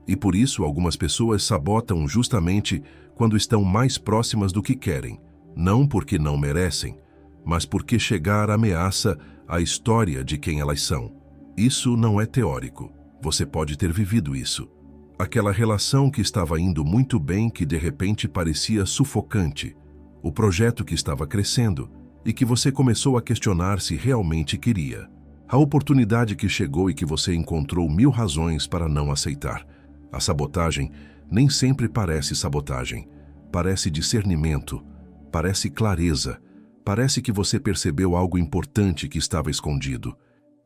E por isso algumas pessoas sabotam justamente quando estão mais próximas do que querem, não porque não merecem, mas porque chegar ameaça a história de quem elas são. Isso não é teórico. Você pode ter vivido isso. Aquela relação que estava indo muito bem que de repente parecia sufocante. O projeto que estava crescendo e que você começou a questionar se realmente queria. A oportunidade que chegou e que você encontrou 1000 razões para não aceitar. A sabotagem nem sempre parece sabotagem. Parece discernimento, parece clareza, parece que você percebeu algo importante que estava escondido.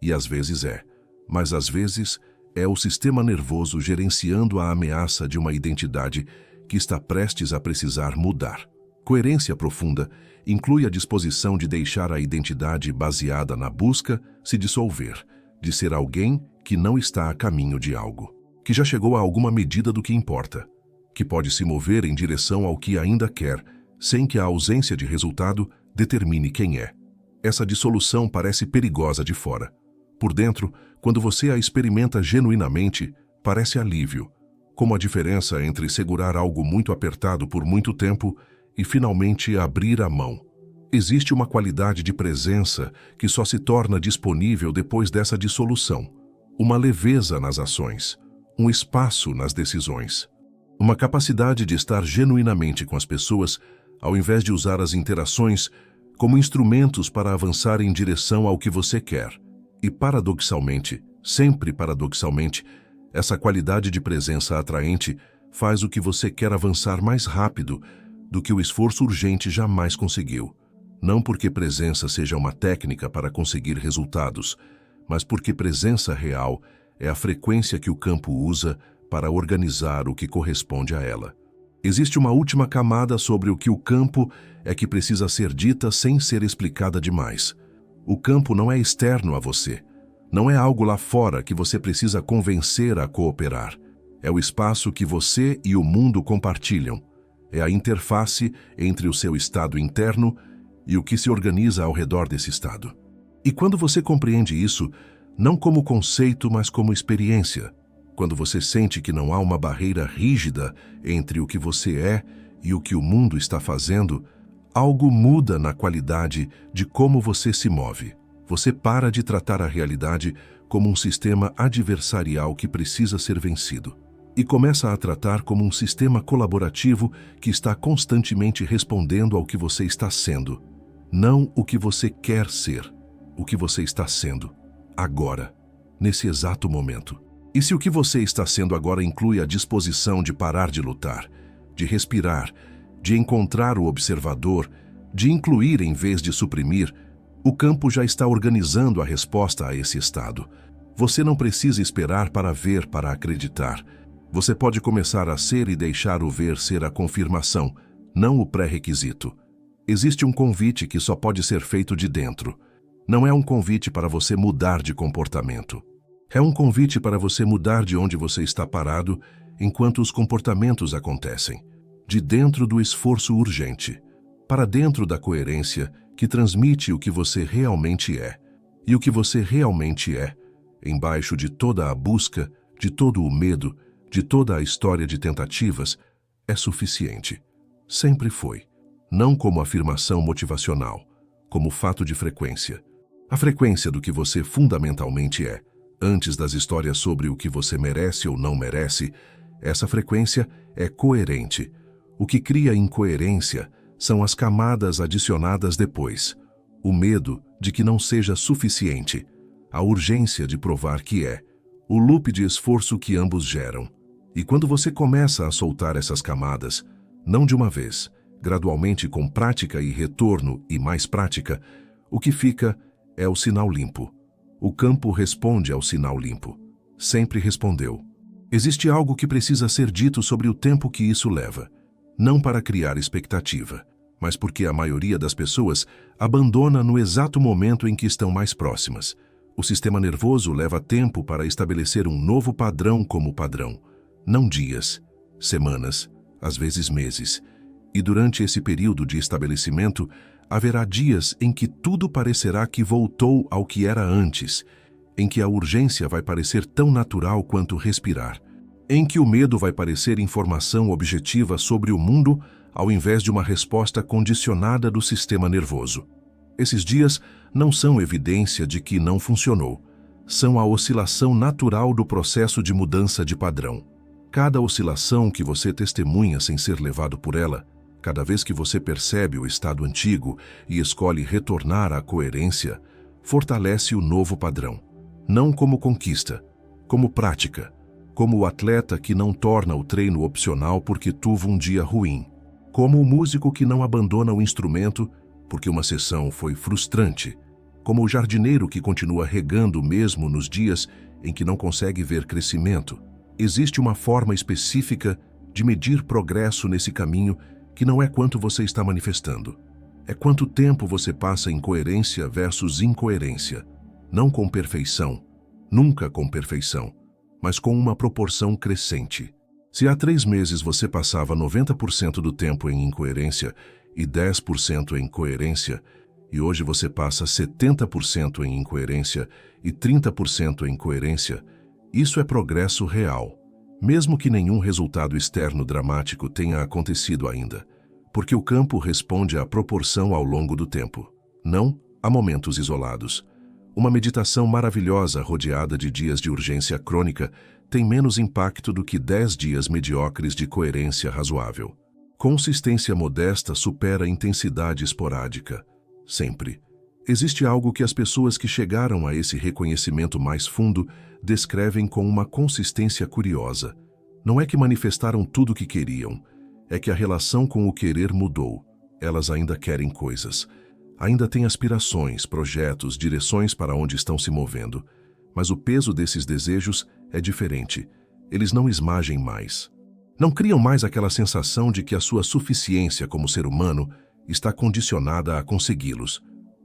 E às vezes é, mas às vezes é o sistema nervoso gerenciando a ameaça de uma identidade que está prestes a precisar mudar. Coerência profunda inclui a disposição de deixar a identidade baseada na busca se dissolver, de ser alguém que não está a caminho de algo, que já chegou a alguma medida do que importa, que pode se mover em direção ao que ainda quer, sem que a ausência de resultado determine quem é. Essa dissolução parece perigosa de fora. Por dentro, quando você a experimenta genuinamente, parece alívio, como a diferença entre segurar algo muito apertado por muito tempo e finalmente abrir a mão. Existe uma qualidade de presença que só se torna disponível depois dessa dissolução, uma leveza nas ações, um espaço nas decisões, uma capacidade de estar genuinamente com as pessoas, ao invés de usar as interações como instrumentos para avançar em direção ao que você quer. E paradoxalmente, sempre paradoxalmente, essa qualidade de presença atraente faz o que você quer avançar mais rápido do que o esforço urgente jamais conseguiu. Não porque presença seja uma técnica para conseguir resultados, mas porque presença real é a frequência que o campo usa para organizar o que corresponde a ela. Existe uma última camada sobre o que o campo é que precisa ser dita sem ser explicada demais. O campo não é externo a você. Não é algo lá fora que você precisa convencer a cooperar. É o espaço que você e o mundo compartilham. É a interface entre o seu estado interno e o que se organiza ao redor desse estado. E quando você compreende isso, não como conceito, mas como experiência, quando você sente que não há uma barreira rígida entre o que você é e o que o mundo está fazendo, algo muda na qualidade de como você se move. Você para de tratar a realidade como um sistema adversarial que precisa ser vencido e começa a tratar como um sistema colaborativo que está constantemente respondendo ao que você está sendo. Não o que você quer ser, o que você está sendo, agora, nesse exato momento. E se o que você está sendo agora inclui a disposição de parar de lutar, de respirar, de encontrar o observador, de incluir em vez de suprimir, o campo já está organizando a resposta a esse estado. Você não precisa esperar para ver para acreditar. Você pode começar a ser e deixar o ver ser a confirmação, não o pré-requisito. Existe um convite que só pode ser feito de dentro. Não é um convite para você mudar de comportamento. É um convite para você mudar de onde você está parado enquanto os comportamentos acontecem. De dentro do esforço urgente, para dentro da coerência que transmite o que você realmente é. E o que você realmente é, embaixo de toda a busca, de todo o medo, de toda a história de tentativas, é suficiente. Sempre foi. Não como afirmação motivacional, como fato de frequência. A frequência do que você fundamentalmente é, antes das histórias sobre o que você merece ou não merece, essa frequência é coerente. O que cria incoerência são as camadas adicionadas depois. O medo de que não seja suficiente, a urgência de provar que é, o loop de esforço que ambos geram. E quando você começa a soltar essas camadas, não de uma vez, gradualmente com prática e retorno e mais prática, o que fica é o sinal limpo. O campo responde ao sinal limpo. Sempre respondeu. Existe algo que precisa ser dito sobre o tempo que isso leva. Não para criar expectativa, mas porque a maioria das pessoas abandona no exato momento em que estão mais próximas. O sistema nervoso leva tempo para estabelecer um novo padrão como padrão. Não dias, semanas, às vezes meses. E durante esse período de estabelecimento, haverá dias em que tudo parecerá que voltou ao que era antes, em que a urgência vai parecer tão natural quanto respirar, em que o medo vai parecer informação objetiva sobre o mundo ao invés de uma resposta condicionada do sistema nervoso. Esses dias não são evidência de que não funcionou, são a oscilação natural do processo de mudança de padrão. Cada oscilação que você testemunha sem ser levado por ela, cada vez que você percebe o estado antigo e escolhe retornar à coerência, fortalece o novo padrão. Não como conquista, como prática, como o atleta que não torna o treino opcional porque teve um dia ruim, como o músico que não abandona o instrumento porque uma sessão foi frustrante, como o jardineiro que continua regando mesmo nos dias em que não consegue ver crescimento. Existe uma forma específica de medir progresso nesse caminho que não é quanto você está manifestando. É quanto tempo você passa em coerência versus incoerência. Não com perfeição, nunca com perfeição, mas com uma proporção crescente. Se há 3 meses você passava 90% do tempo em incoerência e 10% em coerência, e hoje você passa 70% em incoerência e 30% em coerência, isso é progresso real, mesmo que nenhum resultado externo dramático tenha acontecido ainda, porque o campo responde à proporção ao longo do tempo, não a momentos isolados. Uma meditação maravilhosa rodeada de dias de urgência crônica tem menos impacto do que 10 dias mediocres de coerência razoável. Consistência modesta supera intensidade esporádica. Sempre. Existe algo que as pessoas que chegaram a esse reconhecimento mais fundo descrevem com uma consistência curiosa. Não é que manifestaram tudo o que queriam, é que a relação com o querer mudou. Elas ainda querem coisas. Ainda têm aspirações, projetos, direções para onde estão se movendo. Mas o peso desses desejos é diferente. Eles não esmagem mais. Não criam mais aquela sensação de que a sua suficiência como ser humano está condicionada a consegui-los.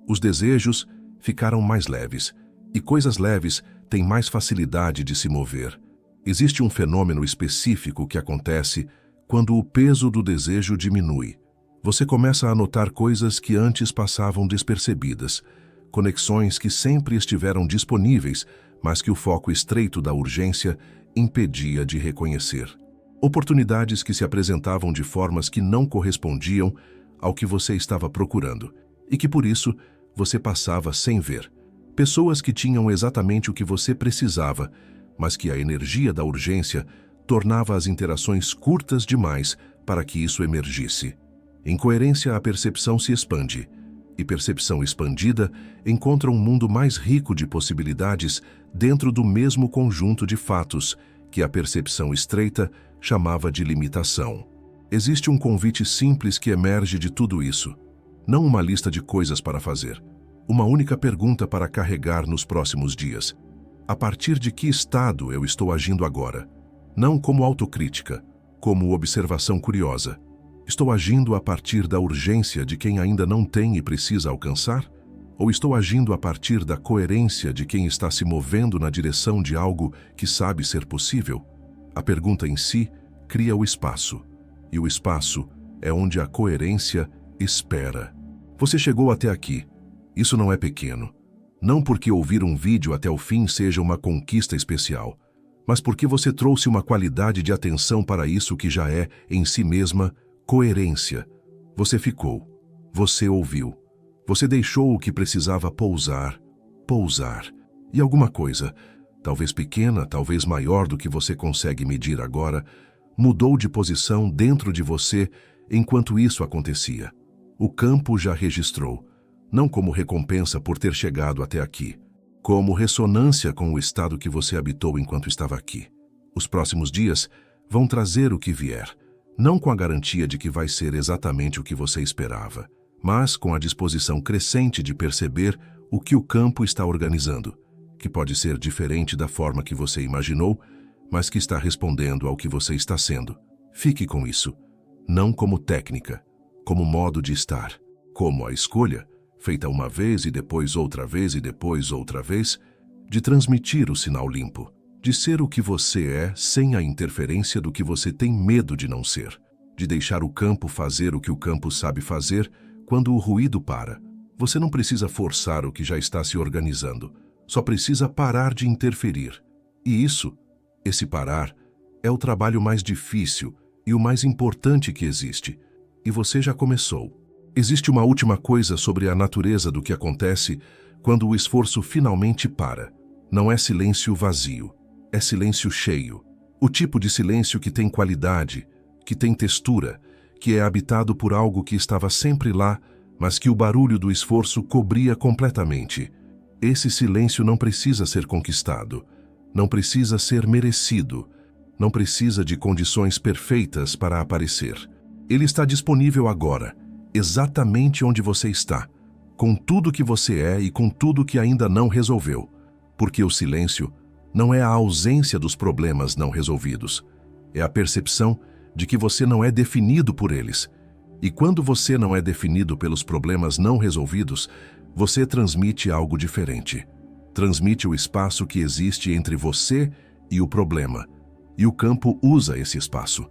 Os desejos ficaram mais leves, e coisas leves têm mais facilidade de se mover. Existe um fenômeno específico que acontece quando o peso do desejo diminui. Você começa a notar coisas que antes passavam despercebidas, conexões que sempre estiveram disponíveis, mas que o foco estreito da urgência impedia de reconhecer. Oportunidades que se apresentavam de formas que não correspondiam ao que você estava procurando, e que por isso você passava sem ver. Pessoas que tinham exatamente o que você precisava, mas que a energia da urgência tornava as interações curtas demais para que isso emergisse. Em coerência, a percepção se expande, e percepção expandida encontra um mundo mais rico de possibilidades dentro do mesmo conjunto de fatos que a percepção estreita chamava de limitação. Existe um convite simples que emerge de tudo isso. Não uma lista de coisas para fazer. Uma única pergunta para carregar nos próximos dias. A partir de que estado eu estou agindo agora? Não como autocrítica, como observação curiosa. Estou agindo a partir da urgência de quem ainda não tem e precisa alcançar? Ou estou agindo a partir da coerência de quem está se movendo na direção de algo que sabe ser possível? A pergunta em si cria o espaço, e o espaço é onde a coerência espera. Você chegou até aqui. Isso não é pequeno. Não porque ouvir um vídeo até o fim seja uma conquista especial, mas porque você trouxe uma qualidade de atenção para isso que já é, em si mesma, coerência. Você ficou. Você ouviu. Você deixou o que precisava pousar. E alguma coisa, talvez pequena, talvez maior do que você consegue medir agora, mudou de posição dentro de você enquanto isso acontecia. O campo já registrou, não como recompensa por ter chegado até aqui, como ressonância com o estado que você habitou enquanto estava aqui. Os próximos dias vão trazer o que vier, não com a garantia de que vai ser exatamente o que você esperava, mas com a disposição crescente de perceber o que o campo está organizando, que pode ser diferente da forma que você imaginou, mas que está respondendo ao que você está sendo. Fique com isso, não como técnica, como modo de estar, como a escolha, feita uma vez e depois outra vez e depois outra vez, de transmitir o sinal limpo, de ser o que você é sem a interferência do que você tem medo de não ser, de deixar o campo fazer o que o campo sabe fazer quando o ruído para. Você não precisa forçar o que já está se organizando, só precisa parar de interferir. E esse parar, é o trabalho mais difícil e o mais importante que existe. E você já começou. Existe uma última coisa sobre a natureza do que acontece quando o esforço finalmente para. Não é silêncio vazio, é silêncio cheio. O tipo de silêncio que tem qualidade, que tem textura, que é habitado por algo que estava sempre lá, mas que o barulho do esforço cobria completamente. Esse silêncio não precisa ser conquistado, não precisa ser merecido, não precisa de condições perfeitas para aparecer. Ele está disponível agora, exatamente onde você está, com tudo que você é e com tudo que ainda não resolveu, porque o silêncio não é a ausência dos problemas não resolvidos, é a percepção de que você não é definido por eles. E quando você não é definido pelos problemas não resolvidos, você transmite algo diferente. Transmite o espaço que existe entre você e o problema. E o campo usa esse espaço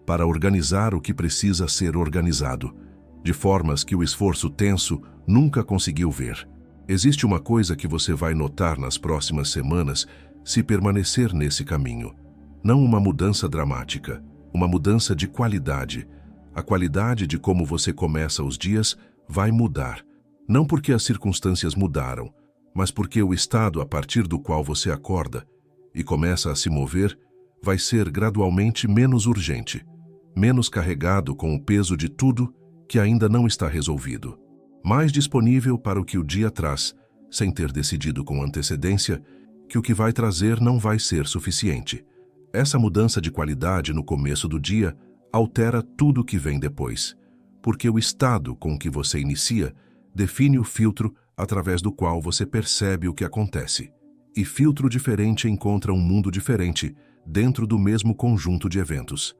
para organizar o que precisa ser organizado, de formas que o esforço tenso nunca conseguiu ver. Existe uma coisa que você vai notar nas próximas semanas se permanecer nesse caminho. Não uma mudança dramática, uma mudança de qualidade. A qualidade de como você começa os dias vai mudar. Não porque as circunstâncias mudaram, mas porque o estado a partir do qual você acorda e começa a se mover vai ser gradualmente menos urgente, menos carregado com o peso de tudo que ainda não está resolvido, mais disponível para o que o dia traz, sem ter decidido com antecedência que o que vai trazer não vai ser suficiente. Essa mudança de qualidade no começo do dia altera tudo que vem depois, porque o estado com que você inicia define o filtro através do qual você percebe o que acontece. E filtro diferente encontra um mundo diferente dentro do mesmo conjunto de eventos.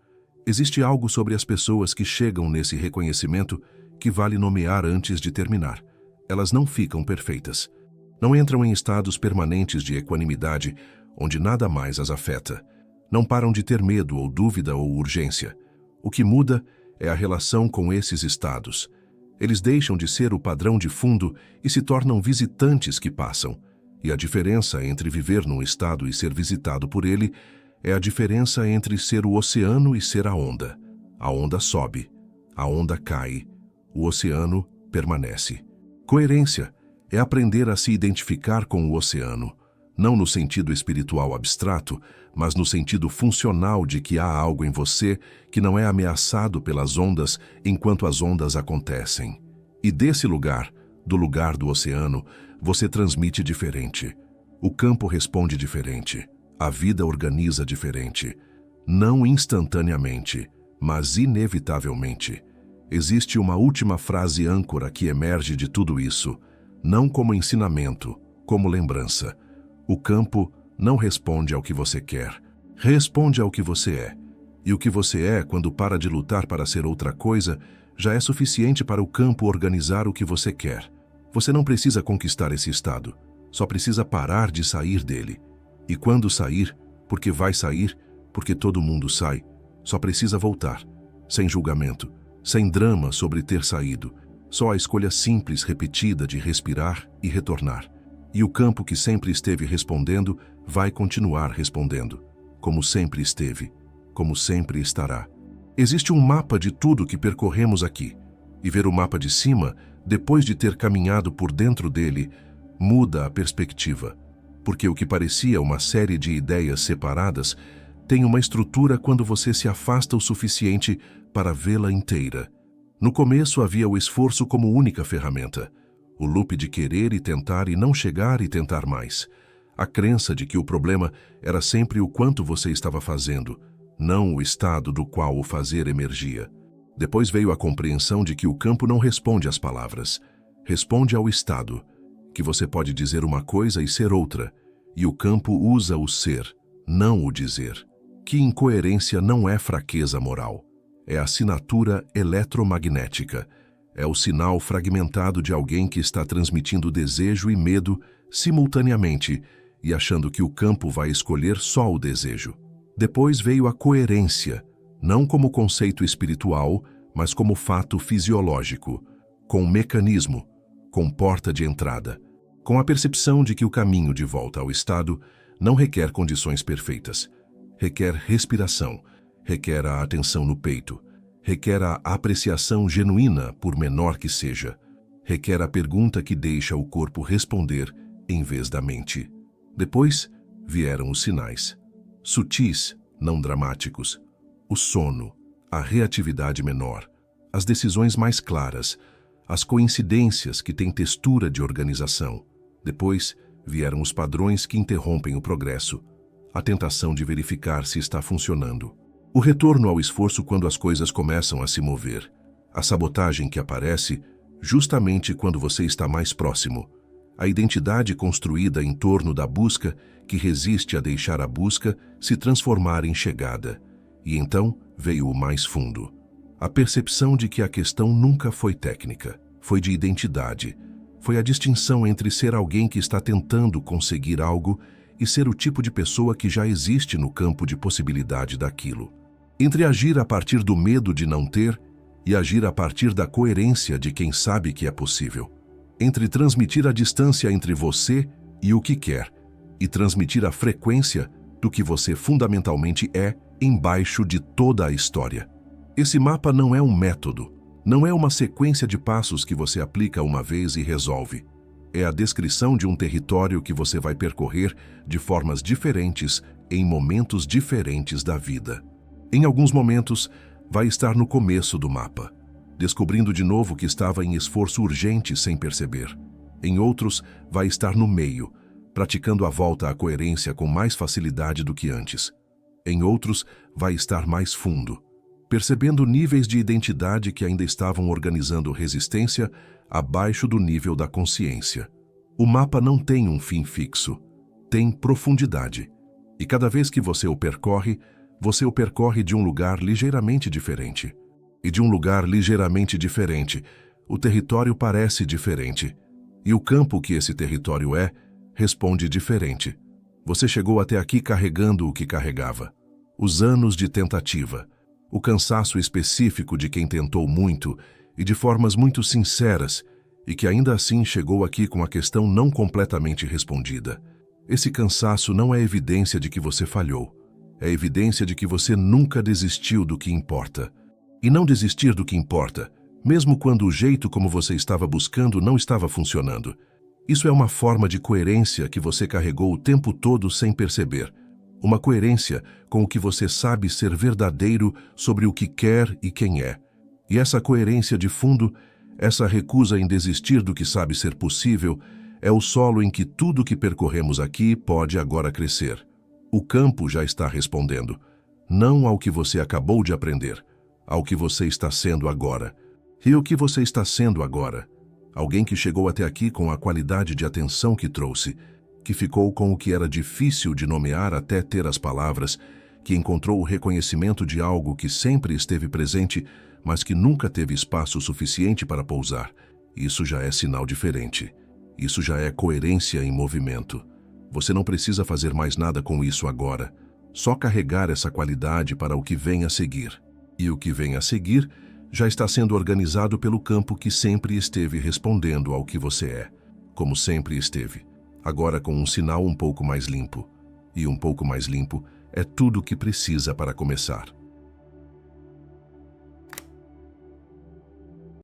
Existe algo sobre as pessoas que chegam nesse reconhecimento que vale nomear antes de terminar. Elas não ficam perfeitas. Não entram em estados permanentes de equanimidade, onde nada mais as afeta. Não param de ter medo ou dúvida ou urgência. O que muda é a relação com esses estados. Eles deixam de ser o padrão de fundo e se tornam visitantes que passam. E a diferença entre viver num estado e ser visitado por ele é a diferença entre ser o oceano e ser a onda. A onda sobe, a onda cai, o oceano permanece. Coerência é aprender a se identificar com o oceano, não no sentido espiritual abstrato, mas no sentido funcional de que há algo em você que não é ameaçado pelas ondas enquanto as ondas acontecem. E desse lugar, do lugar do oceano, você transmite diferente. O campo responde diferente. A vida organiza diferente. Não instantaneamente, mas inevitavelmente. Existe uma última frase âncora que emerge de tudo isso, não como ensinamento, como lembrança. O campo não responde ao que você quer, responde ao que você é. E o que você é, quando para de lutar para ser outra coisa, já é suficiente para o campo organizar o que você quer. Você não precisa conquistar esse estado, só precisa parar de sair dele. E quando sair, porque vai sair, porque todo mundo sai, só precisa voltar, sem julgamento, sem drama sobre ter saído, só a escolha simples repetida de respirar e retornar. E o campo que sempre esteve respondendo vai continuar respondendo, como sempre esteve, como sempre estará. Existe um mapa de tudo que percorremos aqui, e ver o mapa de cima, depois de ter caminhado por dentro dele, muda a perspectiva, porque o que parecia uma série de ideias separadas tem uma estrutura quando você se afasta o suficiente para vê-la inteira. No começo havia o esforço como única ferramenta, o loop de querer e tentar e não chegar e tentar mais. A crença de que o problema era sempre o quanto você estava fazendo, não o estado do qual o fazer emergia. Depois veio a compreensão de que o campo não responde às palavras, responde ao estado, que você pode dizer uma coisa e ser outra, e o campo usa o ser, não o dizer. Que incoerência não é fraqueza moral, é assinatura eletromagnética, é o sinal fragmentado de alguém que está transmitindo desejo e medo simultaneamente e achando que o campo vai escolher só o desejo. Depois veio a coerência, não como conceito espiritual, mas como fato fisiológico, com mecanismo, com porta de entrada, com a percepção de que o caminho de volta ao estado não requer condições perfeitas, requer respiração, requer a atenção no peito, requer a apreciação genuína, por menor que seja, requer a pergunta que deixa o corpo responder em vez da mente. Depois vieram os sinais, sutis, não dramáticos, o sono, a reatividade menor, as decisões mais claras, as coincidências que têm textura de organização. Depois vieram os padrões que interrompem o progresso, a tentação de verificar se está funcionando. O retorno ao esforço quando as coisas começam a se mover. A sabotagem que aparece justamente quando você está mais próximo. A identidade construída em torno da busca que resiste a deixar a busca se transformar em chegada. E então veio o mais fundo. A percepção de que a questão nunca foi técnica, foi de identidade. Foi a distinção entre ser alguém que está tentando conseguir algo e ser o tipo de pessoa que já existe no campo de possibilidade daquilo. Entre agir a partir do medo de não ter e agir a partir da coerência de quem sabe que é possível. Entre transmitir a distância entre você e o que quer e transmitir a frequência do que você fundamentalmente é embaixo de toda a história. Esse mapa não é um método, não é uma sequência de passos que você aplica uma vez e resolve. É a descrição de um território que você vai percorrer de formas diferentes em momentos diferentes da vida. Em alguns momentos, vai estar no começo do mapa, descobrindo de novo que estava em esforço urgente sem perceber. Em outros, vai estar no meio, praticando a volta à coerência com mais facilidade do que antes. Em outros, vai estar mais fundo, percebendo níveis de identidade que ainda estavam organizando resistência abaixo do nível da consciência. O mapa não tem um fim fixo, tem profundidade. E cada vez que você o percorre de um lugar ligeiramente diferente. E de um lugar ligeiramente diferente, o território parece diferente. E o campo que esse território é, responde diferente. Você chegou até aqui carregando o que carregava. Os anos de tentativa, O cansaço específico de quem tentou muito e de formas muito sinceras e que ainda assim chegou aqui com a questão não completamente respondida. Esse cansaço não é evidência de que você falhou. É evidência de que você nunca desistiu do que importa. E não desistir do que importa, mesmo quando o jeito como você estava buscando não estava funcionando. Isso é uma forma de coerência que você carregou o tempo todo sem perceber. Uma coerência com o que você sabe ser verdadeiro sobre o que quer e quem é. E essa coerência de fundo, essa recusa em desistir do que sabe ser possível, é o solo em que tudo que percorremos aqui pode agora crescer. O campo já está respondendo, não ao que você acabou de aprender, ao que você está sendo agora. E o que você está sendo agora? Alguém que chegou até aqui com a qualidade de atenção que trouxe, que ficou com o que era difícil de nomear até ter as palavras, que encontrou o reconhecimento de algo que sempre esteve presente, mas que nunca teve espaço suficiente para pousar. Isso já é sinal diferente. Isso já é coerência em movimento. Você não precisa fazer mais nada com isso agora. Só carregar essa qualidade para o que vem a seguir. E o que vem a seguir já está sendo organizado pelo campo que sempre esteve respondendo ao que você é, como sempre esteve, agora com um sinal um pouco mais limpo. E um pouco mais limpo é tudo o que precisa para começar.